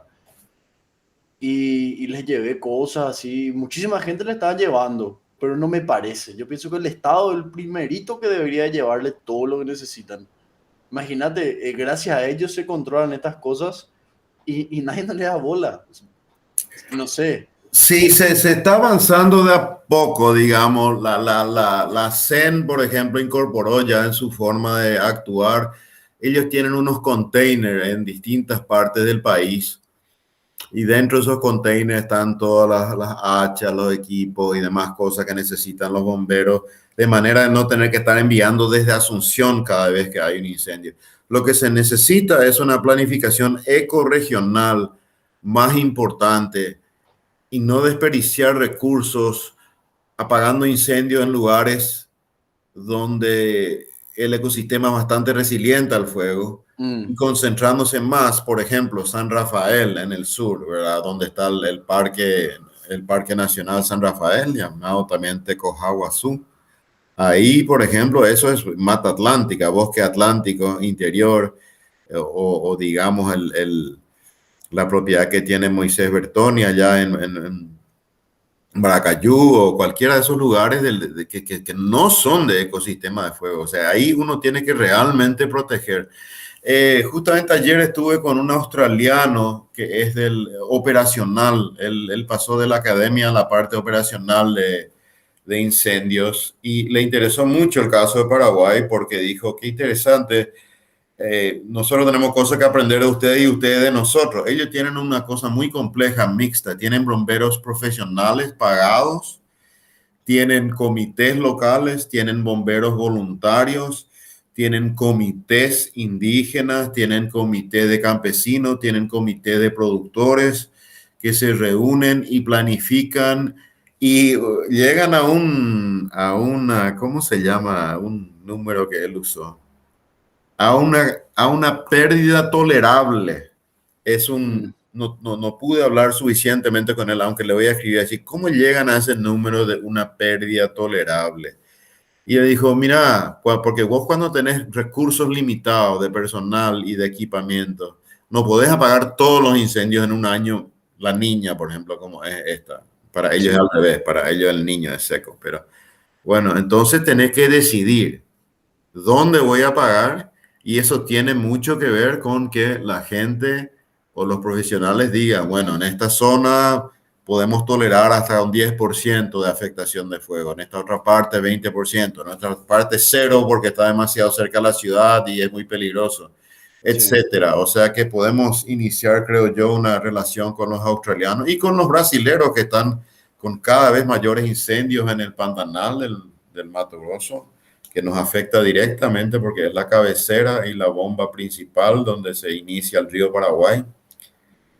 A: y les llevé cosas así. Muchísima gente le estaba llevando, pero no me parece. Yo pienso que el Estado es el primerito que debería llevarle todo lo que necesitan. Imagínate, gracias a ellos se controlan estas cosas, y nadie no le da bola. No sé.
B: Sí, se está avanzando de a poco, digamos. La CEN, por ejemplo, incorporó ya en su forma de actuar. Ellos tienen unos containers en distintas partes del país y dentro de esos containers están todas las hachas, los equipos y demás cosas que necesitan los bomberos, de manera de no tener que estar enviando desde Asunción cada vez que hay un incendio. Lo que se necesita es una planificación ecorregional más importante y no desperdiciar recursos apagando incendios en lugares donde el ecosistema es bastante resiliente al fuego y
A: Mm,
B: concentrándose más, por ejemplo, San Rafael en el sur, ¿verdad? Donde está el Parque Nacional San Rafael, llamado también Tecojaguazú. Ahí, por ejemplo, eso es mata atlántica, bosque atlántico interior, o digamos la propiedad que tiene Moisés Bertoni allá en Maracayú o cualquiera de esos lugares que no son de ecosistema de fuego. O sea, ahí uno tiene que realmente proteger. Justamente ayer estuve con un australiano que es del operacional. Él pasó de la academia a la parte operacional de incendios y le interesó mucho el caso de Paraguay porque dijo, qué interesante, nosotros tenemos cosas que aprender de ustedes y ustedes de nosotros. Ellos tienen una cosa muy compleja, mixta, tienen bomberos profesionales pagados, tienen comités locales, tienen bomberos voluntarios, tienen comités indígenas, tienen comité de campesinos, tienen comité de productores que se reúnen y planifican y llegan a una, ¿cómo se llama? Un número que él usó. A una pérdida tolerable. Es
A: Mm,
B: un, no pude hablar suficientemente con él, aunque le voy a escribir así, ¿cómo llegan a ese número de una pérdida tolerable? Y él dijo, mira, porque vos cuando tenés recursos limitados de personal y de equipamiento, no podés apagar todos los incendios en un año, la niña, por ejemplo, como es esta. Para ellos es
A: sí,
B: al revés, para ellos el niño es seco. Pero bueno, entonces tenés que decidir dónde voy a pagar y eso tiene mucho que ver con que la gente o los profesionales digan, bueno, en esta zona podemos tolerar hasta un 10% de afectación de fuego, en esta otra parte 20%, en otra parte cero porque está demasiado cerca de la ciudad y es muy peligroso,
A: sí.
B: etcétera. O sea que podemos iniciar, creo yo, una relación con los australianos y con los brasileros que están con cada vez mayores incendios en el Pantanal del Mato Grosso que nos afecta directamente porque es la cabecera y la bomba principal donde se inicia el río Paraguay.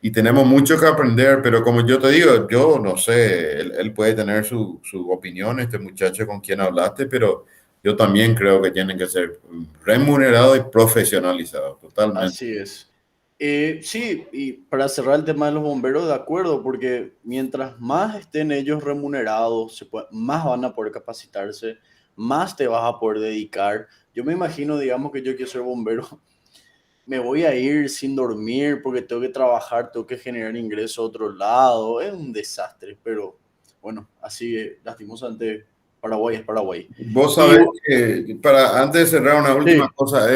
B: Y tenemos mucho que aprender, pero como yo te digo, yo no sé, él puede tener su opinión, este muchacho con quien hablaste, pero yo también creo que tienen que ser remunerados y profesionalizados, totalmente.
A: Así es. Sí, y para cerrar el tema de los bomberos, de acuerdo, porque mientras más estén ellos remunerados, más van a poder capacitarse, más te vas a poder dedicar. Yo me imagino, digamos que yo quiero ser bombero, me voy a ir sin dormir porque tengo que trabajar, tengo que generar ingresos a otro lado, es un desastre, pero bueno, así lastimosamente Paraguay es Paraguay.
B: Vos
A: Y
B: sabés que, para, antes de cerrar una última
A: sí,
B: cosa,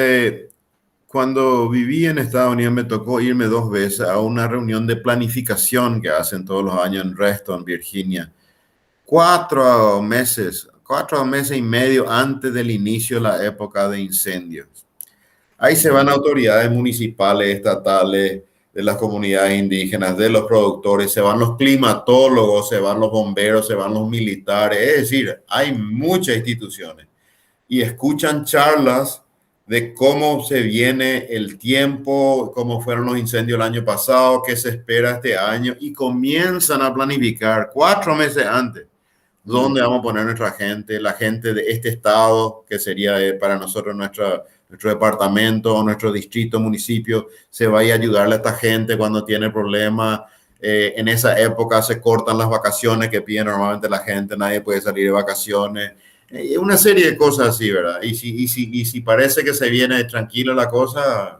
B: cuando viví en Estados Unidos me tocó irme 2 veces a una reunión de planificación que hacen todos los años en Reston, Virginia. 4 meses y medio antes del inicio de la época de incendios. Ahí se van
A: mm,
B: autoridades municipales, estatales, de las comunidades indígenas, de los productores, se van los climatólogos, se van los bomberos, se van los militares. Es decir, hay muchas instituciones y escuchan charlas de cómo se viene el tiempo, cómo fueron los incendios el año pasado, qué se espera este año y comienzan a planificar 4 meses antes
A: mm,
B: dónde vamos a poner nuestra gente, la gente de este estado, que sería para nosotros nuestro departamento o nuestro distrito, municipio, se vaya a ayudarle a esta gente cuando tiene problemas. En esa época se cortan las vacaciones que pide normalmente la gente, nadie puede salir de vacaciones. Una serie de cosas así, ¿verdad? Y si parece que se viene tranquila la cosa,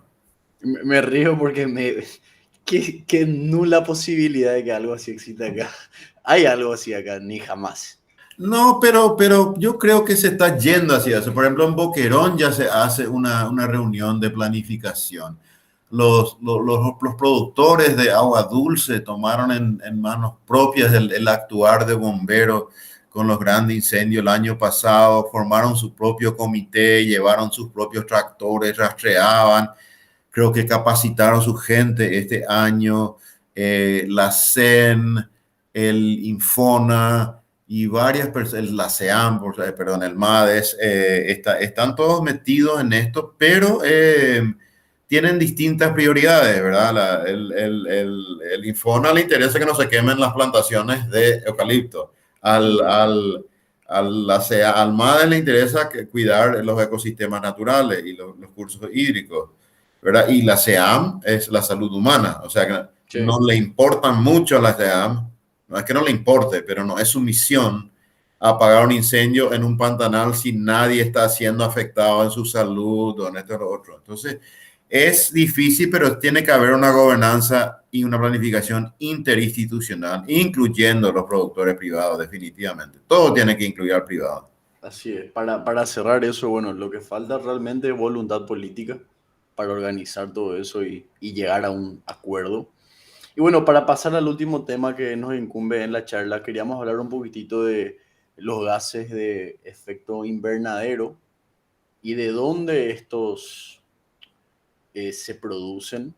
A: me río porque qué nula posibilidad de que algo así exista acá. Hay algo así acá, ni jamás.
B: no, pero yo creo que se está yendo hacia eso. Por ejemplo, en Boquerón ya se hace una reunión de planificación. Los productores de agua dulce tomaron en manos propias el actuar de bomberos con los grandes incendios el año pasado, formaron su propio comité, llevaron sus propios tractores, rastreaban, creo que capacitaron su gente este año, la CEN, el Infona y varias personas, la CEAM, perdón, el MADES, están todos metidos en esto, pero tienen distintas prioridades, ¿verdad? El Infona le interesa que no se quemen las plantaciones de eucalipto. Al,
A: Mm,
B: al, al MADES le interesa cuidar los ecosistemas naturales y los cursos hídricos. ¿Verdad? Y la SEAM es la salud humana, o sea que no
A: sí.
B: le importan mucho a la SEAM, no es que no le importe, pero no es su misión apagar un incendio en un pantanal si nadie está siendo afectado en su salud o en esto o lo otro. Entonces, es difícil, pero tiene que haber una gobernanza y una planificación interinstitucional, incluyendo los productores privados, definitivamente. Todo tiene que incluir al privado.
A: Así es. Para cerrar eso, bueno, lo que falta realmente es voluntad política para organizar todo eso y llegar a un acuerdo. Y bueno, para pasar al último tema que nos incumbe en la charla, queríamos hablar un poquitito los gases de efecto invernadero y de dónde estos se producen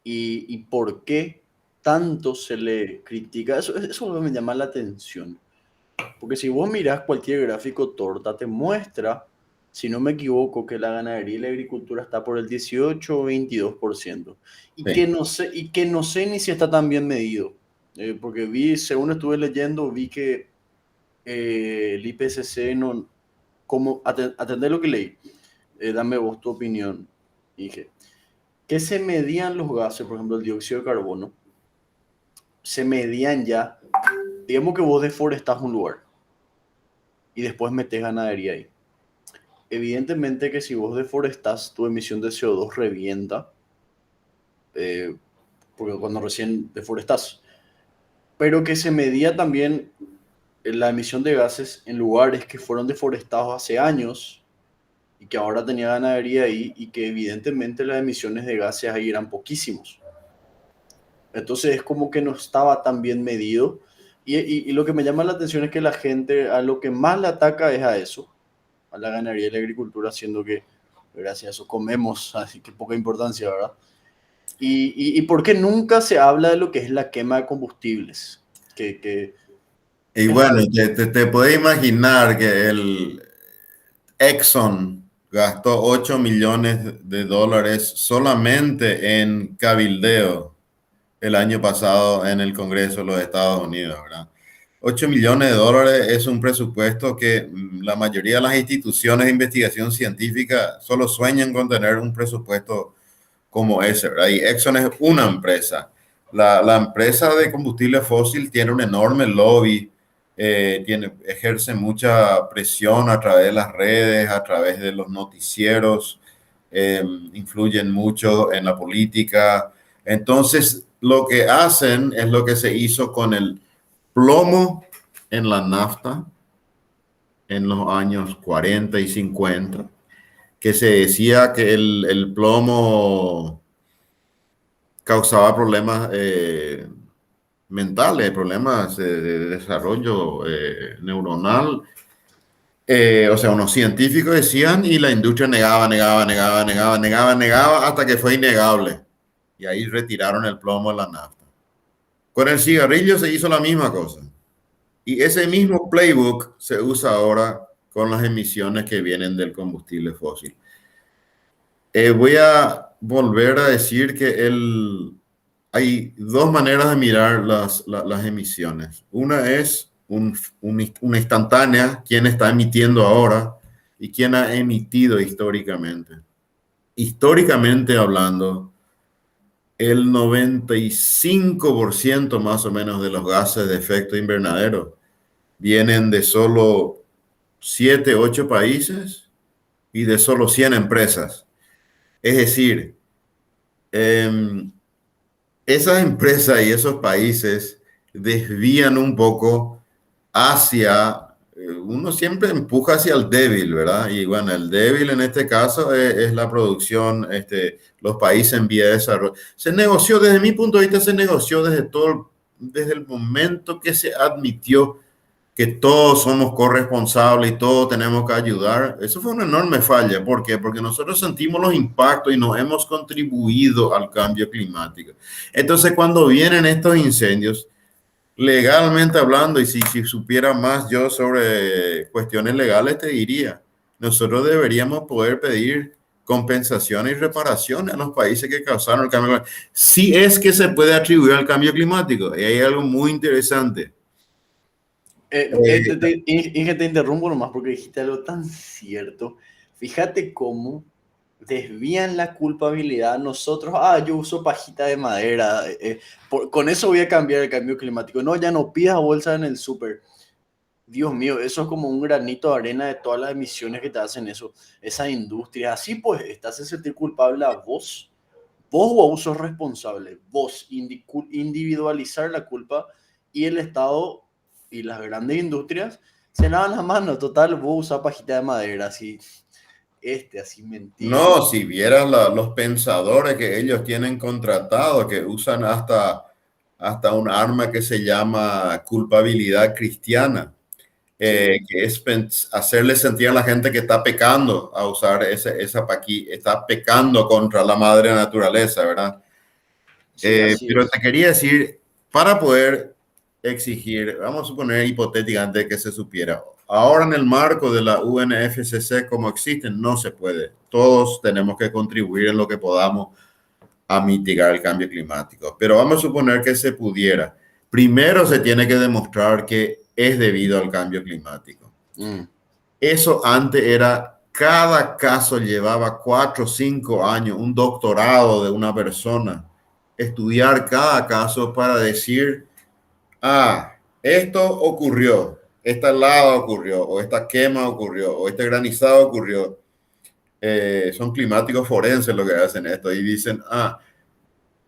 A: y por qué tanto se le critica. Eso me llama la atención. Porque si vos mirás cualquier gráfico torta, te muestra, si no me equivoco, que la ganadería y la agricultura está por el 18 o 22%.
B: Sí.
A: Y que no sé ni si está tan bien medido. Porque vi, según estuve leyendo, vi que el IPCC no... Como, atender lo que leí, dame vos tu opinión. Dije, que se medían los gases, por ejemplo, el dióxido de carbono, se medían ya, digamos que vos deforestás un lugar y después metes ganadería ahí. Evidentemente que si vos deforestás, tu emisión de CO2 revienta, eh, porque cuando recién deforestás, pero que se medía también la emisión de gases en lugares que fueron deforestados hace años y que ahora tenía ganadería ahí y que evidentemente las emisiones de gases ahí eran poquísimos. Entonces es como que no estaba tan bien medido y lo que me llama la atención es que la gente a lo que más le ataca es a eso, a la ganadería y la agricultura, siendo que gracias a eso comemos, así que poca importancia, ¿verdad? Y por qué nunca se habla de lo que es la quema de combustibles, que
B: Y
A: es
B: bueno,
A: algo...
B: te puedes imaginar que el Exxon gastó 8 millones de dólares solamente en cabildeo el año pasado en el Congreso de los Estados Unidos, ¿verdad? 8 millones de dólares es un presupuesto que la mayoría de las instituciones de investigación científica solo sueñan con tener un presupuesto como ese, ¿verdad? Y Exxon es una empresa. La empresa de combustible fósil tiene un enorme lobby, ejerce mucha presión a través de las redes, a través de los noticieros, influyen mucho en la política. Entonces, lo que hacen es lo que se hizo con el plomo en la nafta en los años 40 y 50, que se decía que el plomo causaba problemas mentales, problemas de desarrollo neuronal. O sea, unos científicos decían y la industria negaba hasta que fue innegable. Y ahí retiraron el plomo de la nafta. Con el cigarrillo se hizo la misma cosa. Y ese mismo playbook se usa ahora con las emisiones que vienen del combustible fósil. Voy a volver a decir que hay dos maneras de mirar las emisiones. Una es una instantánea, quién está emitiendo ahora y quién ha emitido históricamente. Históricamente hablando, el 95% más o menos de los gases de efecto invernadero vienen de solo 7, 8 países y de solo 100 empresas. Es decir, eh, esas empresas y esos países desvían un poco hacia, uno siempre empuja hacia el débil, ¿verdad? Y bueno, el débil en este caso es la producción, los países en vía de desarrollo. Se negoció, desde mi punto de vista, se negoció desde el momento que se admitió que todos somos corresponsables y todos tenemos que ayudar. Eso fue una enorme falla. ¿Por qué? Porque nosotros sentimos los impactos y nos hemos contribuido al cambio climático. Entonces, cuando vienen estos incendios, legalmente hablando, y si supiera más yo sobre cuestiones legales, te diría, nosotros deberíamos poder pedir compensaciones y reparaciones a los países que causaron el cambio climático. Si es que se puede atribuir al cambio climático. Y hay algo muy interesante.
A: Inge, te interrumpo nomás porque dijiste algo tan cierto. Fíjate cómo desvían la culpabilidad nosotros. Ah, yo uso pajita de madera. Con eso voy a cambiar el cambio climático. No, ya no pidas bolsa en el súper. Dios mío, eso es como un granito de arena de todas las emisiones que te hacen eso, esa industria. Así pues, estás en sentir culpable a vos. Vos o sos responsable. Vos individualizar la culpa y el Estado y las grandes industrias se lavan las manos. Total, vos usás pajita de madera, así, así mentira.
B: No, si vieras los pensadores que ellos tienen contratado, que usan hasta un arma que se llama culpabilidad cristiana.
A: Sí,
B: que es hacerle sentir a la gente que está pecando a usar está pecando contra la madre naturaleza, ¿verdad?
A: sí, así
B: Pero
A: es.
B: te quería decir, para poder exigir, vamos a suponer hipotéticamente que se supiera, ahora en el marco de la UNFCCC como existen, no se puede. Todos tenemos que contribuir en lo que podamos a mitigar el cambio climático. Pero vamos a suponer que se pudiera. Primero se tiene que demostrar que es debido al cambio climático.
A: Mm,
B: Eso antes era, cada caso llevaba 4 o 5 años, un doctorado de una persona, estudiar cada caso para decir, ah, esto ocurrió, esta helada ocurrió, o esta quema ocurrió, o este granizado ocurrió. Son climáticos forenses los que hacen esto y dicen, ah,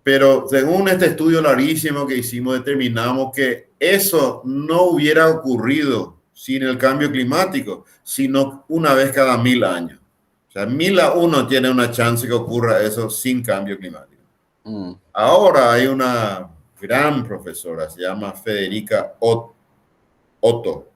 B: pero según este estudio larguísimo que hicimos, determinamos que eso no hubiera ocurrido sin el cambio climático, sino una vez cada 1000 años. O sea, 1000 a 1 tiene una chance que ocurra eso sin cambio climático.
A: mm,
B: Ahora hay una gran profesora, se llama Federica Otto,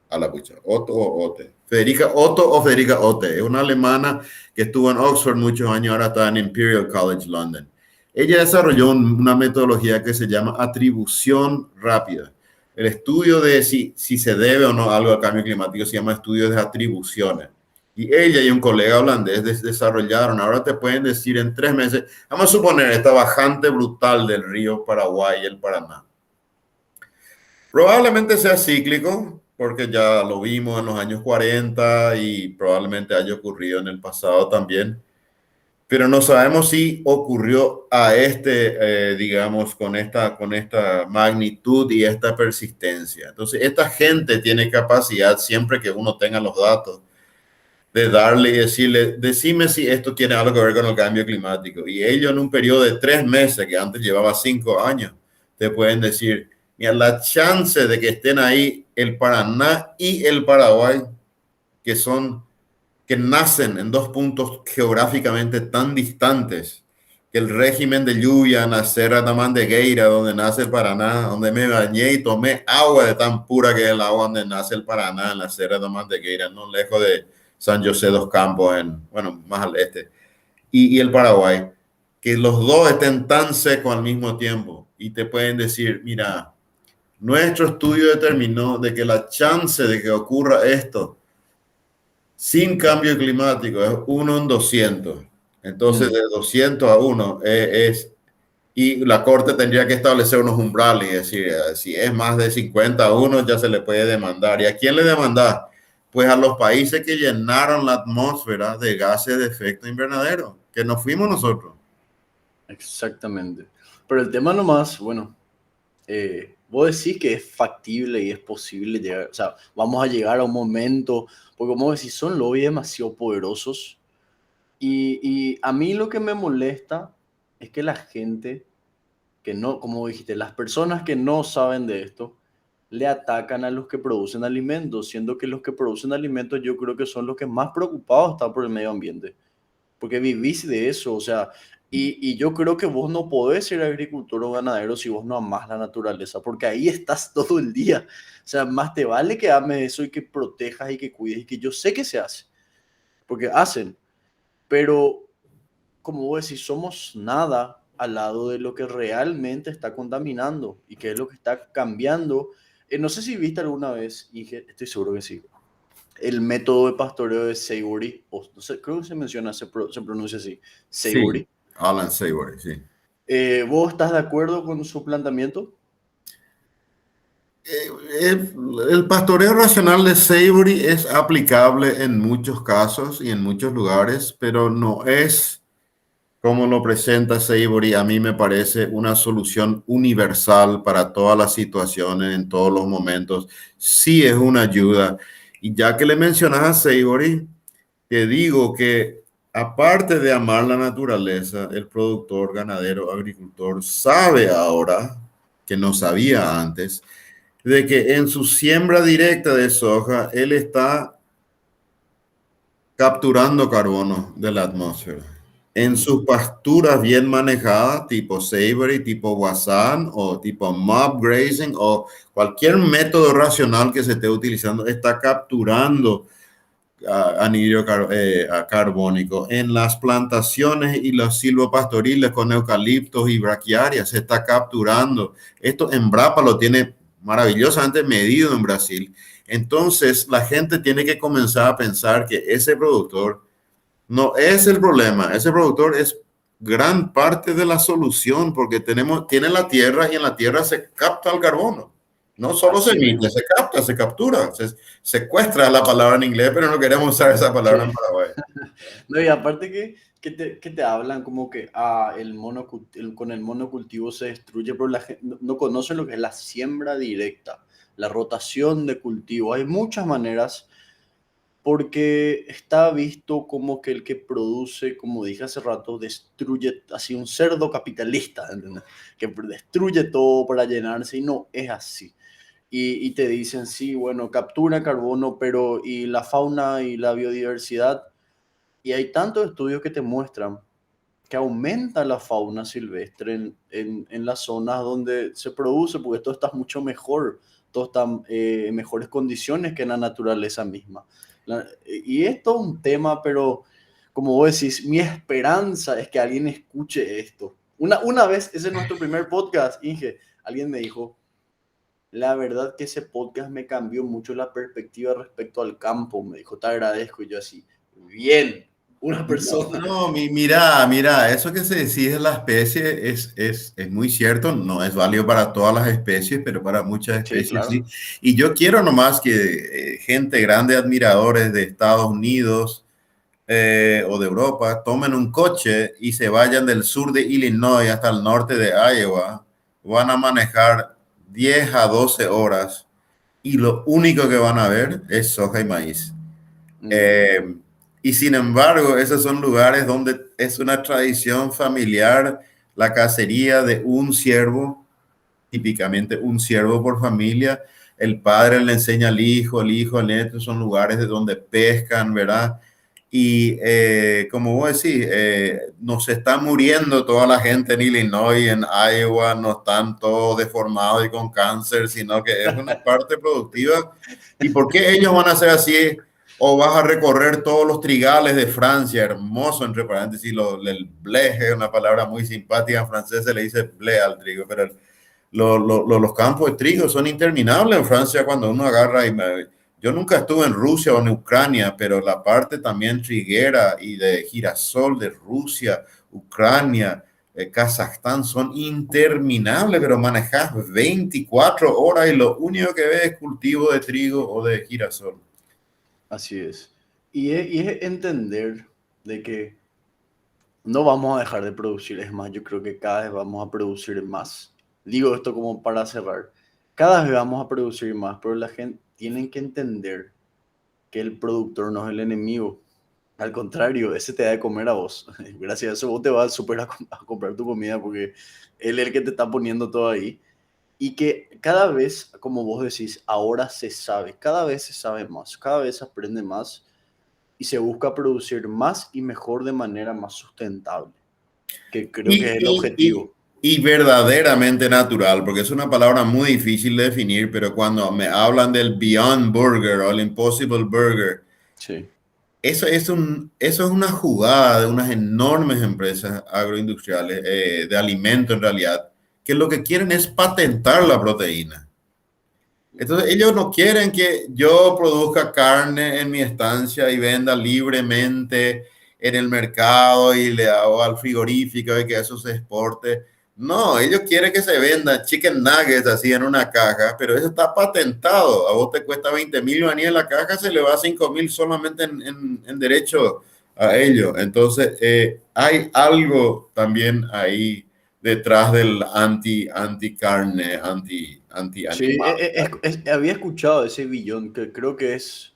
B: a la pucha, Otto o Otte. Federica Otto o Federica Otte, es una alemana que estuvo en Oxford muchos años, ahora está en Imperial College London. Ella desarrolló una metodología que se llama atribución rápida. El estudio de si se debe o no algo al cambio climático se llama estudio de atribuciones. Y ella y un colega holandés desarrollaron, ahora te pueden decir en 3 meses, vamos a suponer esta bajante brutal del río Paraguay y el Paraná. Probablemente sea cíclico, porque ya lo vimos en los años 40 y probablemente haya ocurrido en el pasado también, pero no sabemos si ocurrió a digamos, con esta magnitud y esta persistencia. Entonces, esta gente tiene capacidad, siempre que uno tenga los datos, de darle y decirle, decime si esto tiene algo que ver con el cambio climático. Y ellos en un periodo de 3 meses, que antes llevaba 5 años, te pueden decir, mira, la chance de que estén ahí el Paraná y el Paraguay, que que nacen en dos puntos geográficamente tan distantes, que el régimen de lluvia en la Serra da Mandegueira, donde nace el Paraná, donde me bañé y tomé agua de tan pura que es el agua donde nace el Paraná, en la Serra da Mandegueira, no lejos de San José dos Campos, bueno, más al este, y el Paraguay, que los dos estén tan secos al mismo tiempo y te pueden decir, mira, nuestro estudio determinó de que la chance de que ocurra esto sin cambio climático es 1 en 200. Entonces,
A: mm.
B: de 200 a 1 y la Corte tendría que establecer unos umbrales y decir, si es más de 50 a 1 ya se le puede demandar. ¿Y a quién le demanda? Pues a los países que llenaron la atmósfera de gases de efecto invernadero, que no fuimos nosotros.
A: Exactamente. Pero el tema nomás, bueno, vos decís que es factible y es posible llegar, o sea, vamos a llegar a un momento, porque como decís, son lobbies demasiado poderosos y a mí lo que me molesta es que la gente que no, como dijiste, las personas que no saben de esto, le atacan a los que producen alimentos, siendo que los que producen alimentos yo creo que son los que más preocupados están por el medio ambiente porque vivís de eso, o sea, y yo creo que vos no podés ser agricultor o ganadero si vos no amás la naturaleza, porque ahí estás todo el día. O sea, más te vale que ames eso y que protejas y que cuides, y que yo sé que se hace, porque hacen, pero como vos decís, somos nada al lado de lo que realmente está contaminando y que es lo que está cambiando. No sé si viste alguna vez, y estoy seguro que sí, el método de pastoreo de Savory, o no sé, creo que se menciona, se pronuncia así,
B: Sí,
A: Savory.
B: Alan Savory, sí.
A: ¿Vos estás de acuerdo con su planteamiento?
B: El pastoreo racional de Savory es aplicable en muchos casos y en muchos lugares, pero no es como lo presenta Savory. A mí me parece una solución universal para todas las situaciones, en todos los momentos. Sí es una ayuda. Y ya que le mencionas a Savory, te digo que aparte de amar la naturaleza, el productor, ganadero, agricultor sabe ahora, que no sabía antes, de que en su siembra directa de soja, él está capturando carbono de la atmósfera. en sus pasturas bien manejadas, tipo savory, tipo Wasan o tipo mob grazing o cualquier método racional que se esté utilizando, está capturando anhídrido carbónico. En las plantaciones y los silvopastoriles con eucaliptos y braquiarias se está capturando. Esto en Brapa lo tiene maravillosamente medido en Brasil. Entonces la gente tiene que comenzar a pensar que ese productor no es el problema, ese productor es gran parte de la solución porque tiene la tierra y en la tierra se capta el carbono. No solo se
A: Así
B: emite,
A: mismo.
B: se capta, se captura, se secuestra la palabra en inglés, pero no queremos usar esa
A: Sí.
B: palabra en Paraguay.
A: No, y aparte que te hablan como que con el monocultivo se destruye, pero la gente no conoce lo que es la siembra directa, la rotación de cultivo. Hay muchas maneras porque está visto como que el que produce, como dije hace rato, destruye, así un cerdo capitalista, ¿entendés? Que destruye todo para llenarse y no es así. Y te dicen, sí, bueno, captura carbono, pero y la fauna y la biodiversidad. Y hay tantos estudios que te muestran que aumenta la fauna silvestre en las zonas donde se produce, porque todo está mucho mejor, todo está en mejores condiciones que en la naturaleza misma. Y esto es un tema, pero como vos decís, mi esperanza es que alguien escuche esto. Una vez, ese es nuestro primer podcast, Inge, alguien me dijo, la verdad que ese podcast me cambió mucho la perspectiva respecto al campo, me dijo, te agradezco, y yo así, bien, una
B: No,
A: persona.
B: no, mira, eso que se decide de la especie es muy cierto, no es válido para todas las especies, pero para muchas
A: Sí,
B: especies sí.
A: claro.
B: Y yo quiero nomás que gente grande, admiradores de Estados Unidos, o de Europa tomen un coche y se vayan del sur de Illinois hasta el norte de Iowa, van a manejar 10 a 12 horas y lo único que van a ver es soja y maíz.
A: Mm,
B: Eh, y sin embargo, esos son lugares donde es una tradición familiar la cacería de un ciervo, típicamente un ciervo por familia. El padre le enseña al hijo, el hijo al nieto, son lugares de donde pescan, ¿verdad? Y como vos decís, nos está muriendo toda la gente en Illinois, en Iowa, no están todos deformados y con cáncer, sino que es una parte productiva. ¿Y por qué ellos van a ser así? O vas a recorrer todos los trigales de Francia, hermoso, entre paréntesis, el blé es una palabra muy simpática en francés, se le dice blé al trigo, pero los campos de trigo son interminables en Francia cuando uno agarra yo nunca estuve en Rusia o en Ucrania, pero la parte también triguera y de girasol de Rusia, Ucrania, Kazajstán son interminables, pero manejas 24 horas y lo único que ves es cultivo de trigo o de girasol.
A: así es. Y es entender de que no vamos a dejar de producir, es más, yo creo que cada vez vamos a producir más. Digo esto como para cerrar. Cada vez vamos a producir más, pero la gente tiene que entender que el productor no es el enemigo. Al contrario, ese te da de comer a vos. Gracias a eso vos te vas al súper a comprar tu comida porque él es el que te está poniendo todo ahí. Y que cada vez, como vos decís, ahora se sabe, cada vez se sabe más, cada vez se aprende más y se busca producir más y mejor de manera más sustentable, que creo que es
B: Y,
A: el
B: y, y,
A: objetivo.
B: y verdaderamente natural, porque es una palabra muy difícil de definir, pero cuando me hablan del Beyond Burger o el Impossible Burger,
A: Sí,
B: eso es una jugada de unas enormes empresas agroindustriales de alimento en realidad, que lo que quieren es patentar la proteína. Entonces ellos no quieren que yo produzca carne en mi estancia y venda libremente en el mercado y le hago al frigorífico y que eso se exporte. No, ellos quieren que se venda chicken nuggets así en una caja, pero eso está patentado. A vos te cuesta 20.000 guaraníes en la caja, se le va a 5.000 solamente en derecho a ello. Entonces, hay algo también ahí detrás del anti carne, anti
A: sí,
B: animal.
A: había escuchado ese billón, que creo que es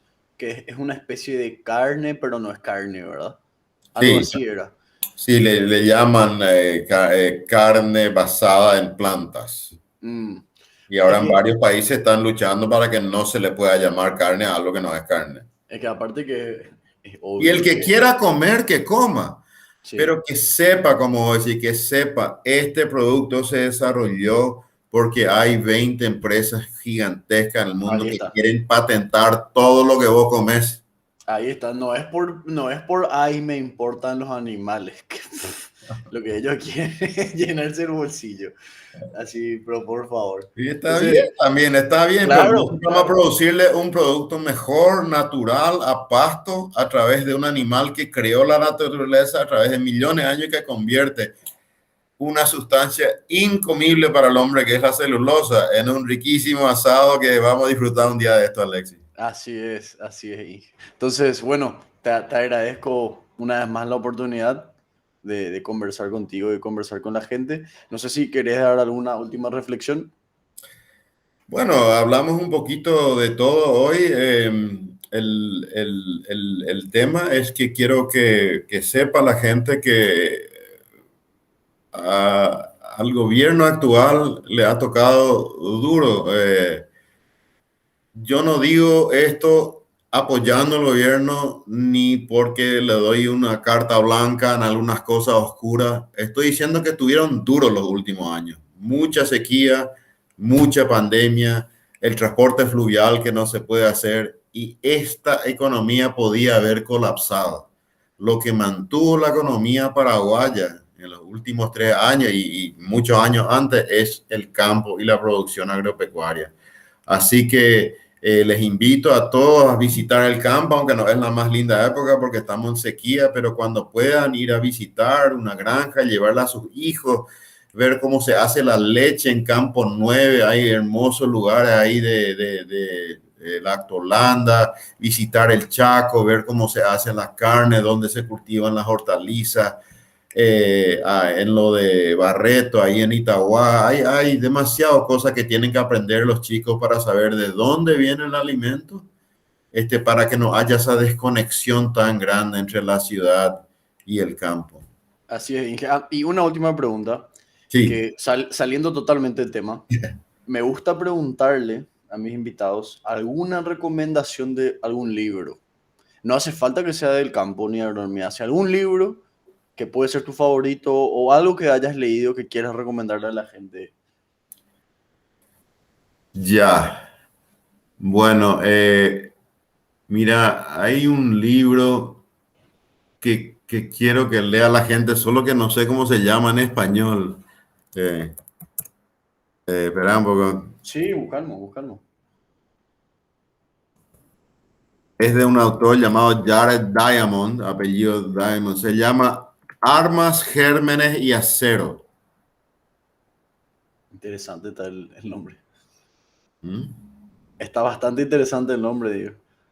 A: una especie de carne, pero no es carne, ¿verdad? Algo
B: Sí,
A: así era.
B: sí, le llaman carne basada en plantas.
A: Mm.
B: Y
A: Es
B: ahora en
A: que,
B: varios países están luchando para que no se le pueda llamar carne a algo que no es carne.
A: es que aparte que es
B: Y el
A: obvio
B: que
A: que
B: quiera comer, que coma.
A: Sí,
B: pero que sepa, como decir, que sepa, este producto se desarrolló porque hay 20 empresas gigantescas en el mundo
A: ahí
B: que
A: está.
B: quieren patentar todo lo que vos comes.
A: Ahí está, no es por, ay, me importan los animales, lo que ellos quieren es llenarse el bolsillo, así, pero por favor.
B: Y está bien,
A: Entonces,
B: también está bien, pero
A: claro,
B: nosotros vamos a
A: claro,
B: producirle un producto mejor, natural, a pasto, a través de un animal que creó la naturaleza a través de millones de años y que convierte una sustancia incomible para el hombre, que es la celulosa, en un riquísimo asado que vamos a disfrutar un día de esto, Alexis.
A: así es, así es. Entonces, bueno, te agradezco una vez más la oportunidad de conversar contigo y conversar con la gente. No sé si querés dar alguna última reflexión.
B: Bueno, hablamos un poquito de todo hoy. El tema es que quiero que sepa la gente que al gobierno actual le ha tocado duro. Yo no digo esto apoyando al gobierno ni porque le doy una carta blanca en algunas cosas oscuras. Estoy diciendo que estuvieron duros los últimos años. Mucha sequía, mucha pandemia, el transporte fluvial que no se puede hacer y esta economía podía haber colapsado. Lo que mantuvo la economía paraguaya en los últimos 3 años y muchos años antes es el campo y la producción agropecuaria. Así que les invito a todos a visitar el campo, aunque no es la más linda época porque estamos en sequía, pero cuando puedan ir a visitar una granja, llevarla a sus hijos, ver cómo se hace la leche en Campo 9, hay hermosos lugares ahí de la Holanda, visitar el Chaco, ver cómo se hacen las carnes, dónde se cultivan las hortalizas, en lo de Barreto, ahí en Itagua, hay demasiadas cosas que tienen que aprender los chicos para saber de dónde viene el alimento, para que no haya esa desconexión tan grande entre la ciudad y el campo.
A: Así es, Inge. Y una última pregunta,
B: Sí,
A: que saliendo totalmente del tema, me gusta preguntarle a mis invitados alguna recomendación de algún libro. No hace falta que sea del campo ni agronomía, si algún libro que puede ser tu favorito o algo que hayas leído que quieras recomendarle a la gente.
B: ya. Bueno, mira, hay un libro que quiero que lea la gente, solo que no sé cómo se llama en español. Eh, espera un poco.
A: Sí, buscamos, buscamos.
B: Es de un autor llamado Jared Diamond, apellido Diamond. Se llama Armas, Gérmenes y Acero.
A: Interesante está el nombre.
B: ¿Mm?
A: Está bastante interesante el nombre, digo.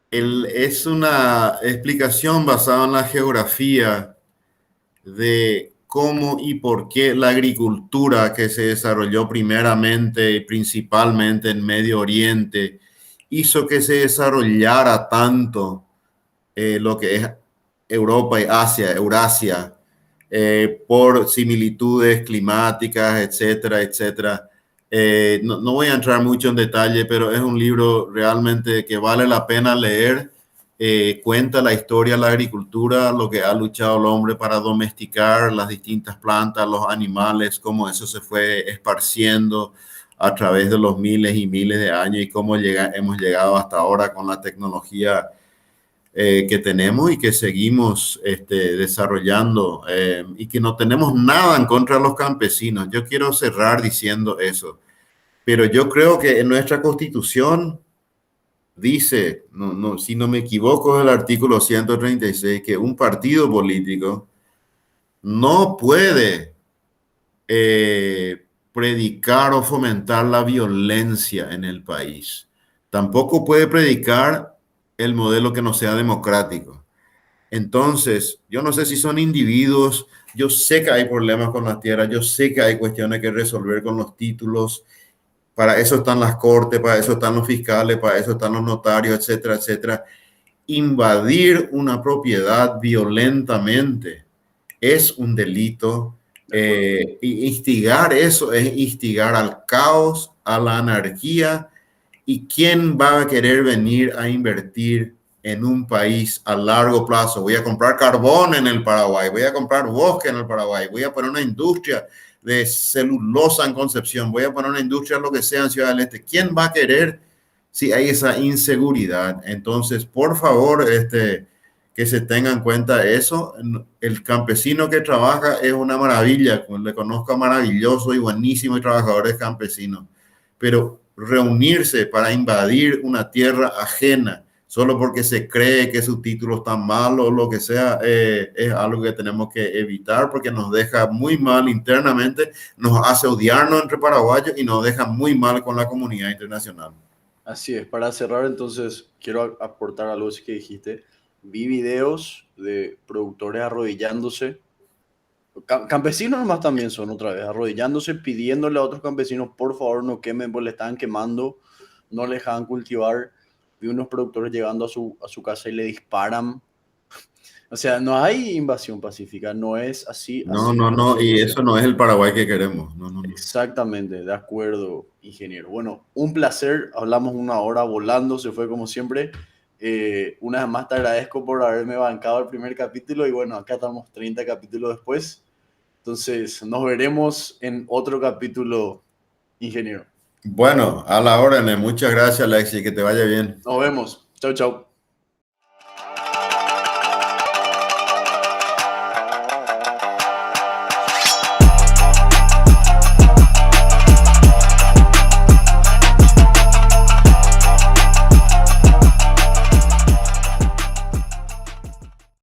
B: Es una explicación basada en la geografía de cómo y por qué la agricultura que se desarrolló primeramente y principalmente en Medio Oriente hizo que se desarrollara tanto lo que es Europa y Asia, Eurasia, por similitudes climáticas, etcétera, etcétera. No voy a entrar mucho en detalle, pero es un libro realmente que vale la pena leer. Cuenta la historia de la agricultura, lo que ha luchado el hombre para domesticar las distintas plantas, los animales, cómo eso se fue esparciendo a través de los miles y miles de años y cómo hemos llegado hasta ahora con la tecnología que tenemos y que seguimos desarrollando y que no tenemos nada en contra de los campesinos. Yo quiero cerrar diciendo eso, pero yo creo que en nuestra constitución dice, si no me equivoco, el artículo 136, que un partido político no puede predicar o fomentar la violencia en el país. Tampoco puede predicar el modelo que no sea democrático. Entonces, yo no sé si son individuos, yo sé que hay problemas con las tierras, yo sé que hay cuestiones que resolver con los títulos, para eso están las cortes, para eso están los fiscales, para eso están los notarios, etcétera, etcétera. Invadir una propiedad violentamente es un delito.
A: De acuerdo.
B: Y instigar eso es instigar al caos, a la anarquía. ¿Y quién va a querer venir a invertir en un país a largo plazo. Voy a comprar carbón en el Paraguay, voy a comprar bosque en el Paraguay, voy a poner una industria de celulosa en Concepción, voy a poner una industria, lo que sea, en Ciudad del Este. ¿Quién va a querer si hay esa inseguridad? Entonces, por favor, que se tenga en cuenta eso. El campesino que trabaja es una maravilla, le conozco a maravilloso y buenísimos trabajadores campesinos, pero reunirse para invadir una tierra ajena solo porque se cree que su título está mal o lo que sea, es algo que tenemos que evitar porque nos deja muy mal internamente, nos hace odiarnos entre paraguayos y nos deja muy mal con la comunidad internacional.
A: Así es, para cerrar entonces quiero aportar algo así que dijiste. Vi videos de productores arrodillándose, campesinos nomás también son otra vez, arrodillándose, pidiéndole a otros campesinos, por favor no quemen, pues le están quemando, no le dejan cultivar. Vi unos productores llegando a su casa y le disparan. O sea, no hay invasión pacífica, no es así,
B: No,
A: así
B: no,
A: no es la
B: no, y eso
A: solución.
B: no es el Paraguay que queremos. No, no, no.
A: Exactamente, de acuerdo, ingeniero. Bueno, un placer, hablamos una hora volando, se fue como siempre. Una vez más te agradezco por haberme bancado el primer capítulo y bueno, acá estamos 30 capítulos después. Entonces, nos veremos en otro capítulo, ingeniero.
B: Bueno, a la orden. Muchas gracias, Alexi, que te vaya bien.
A: Nos vemos. Chau, chau.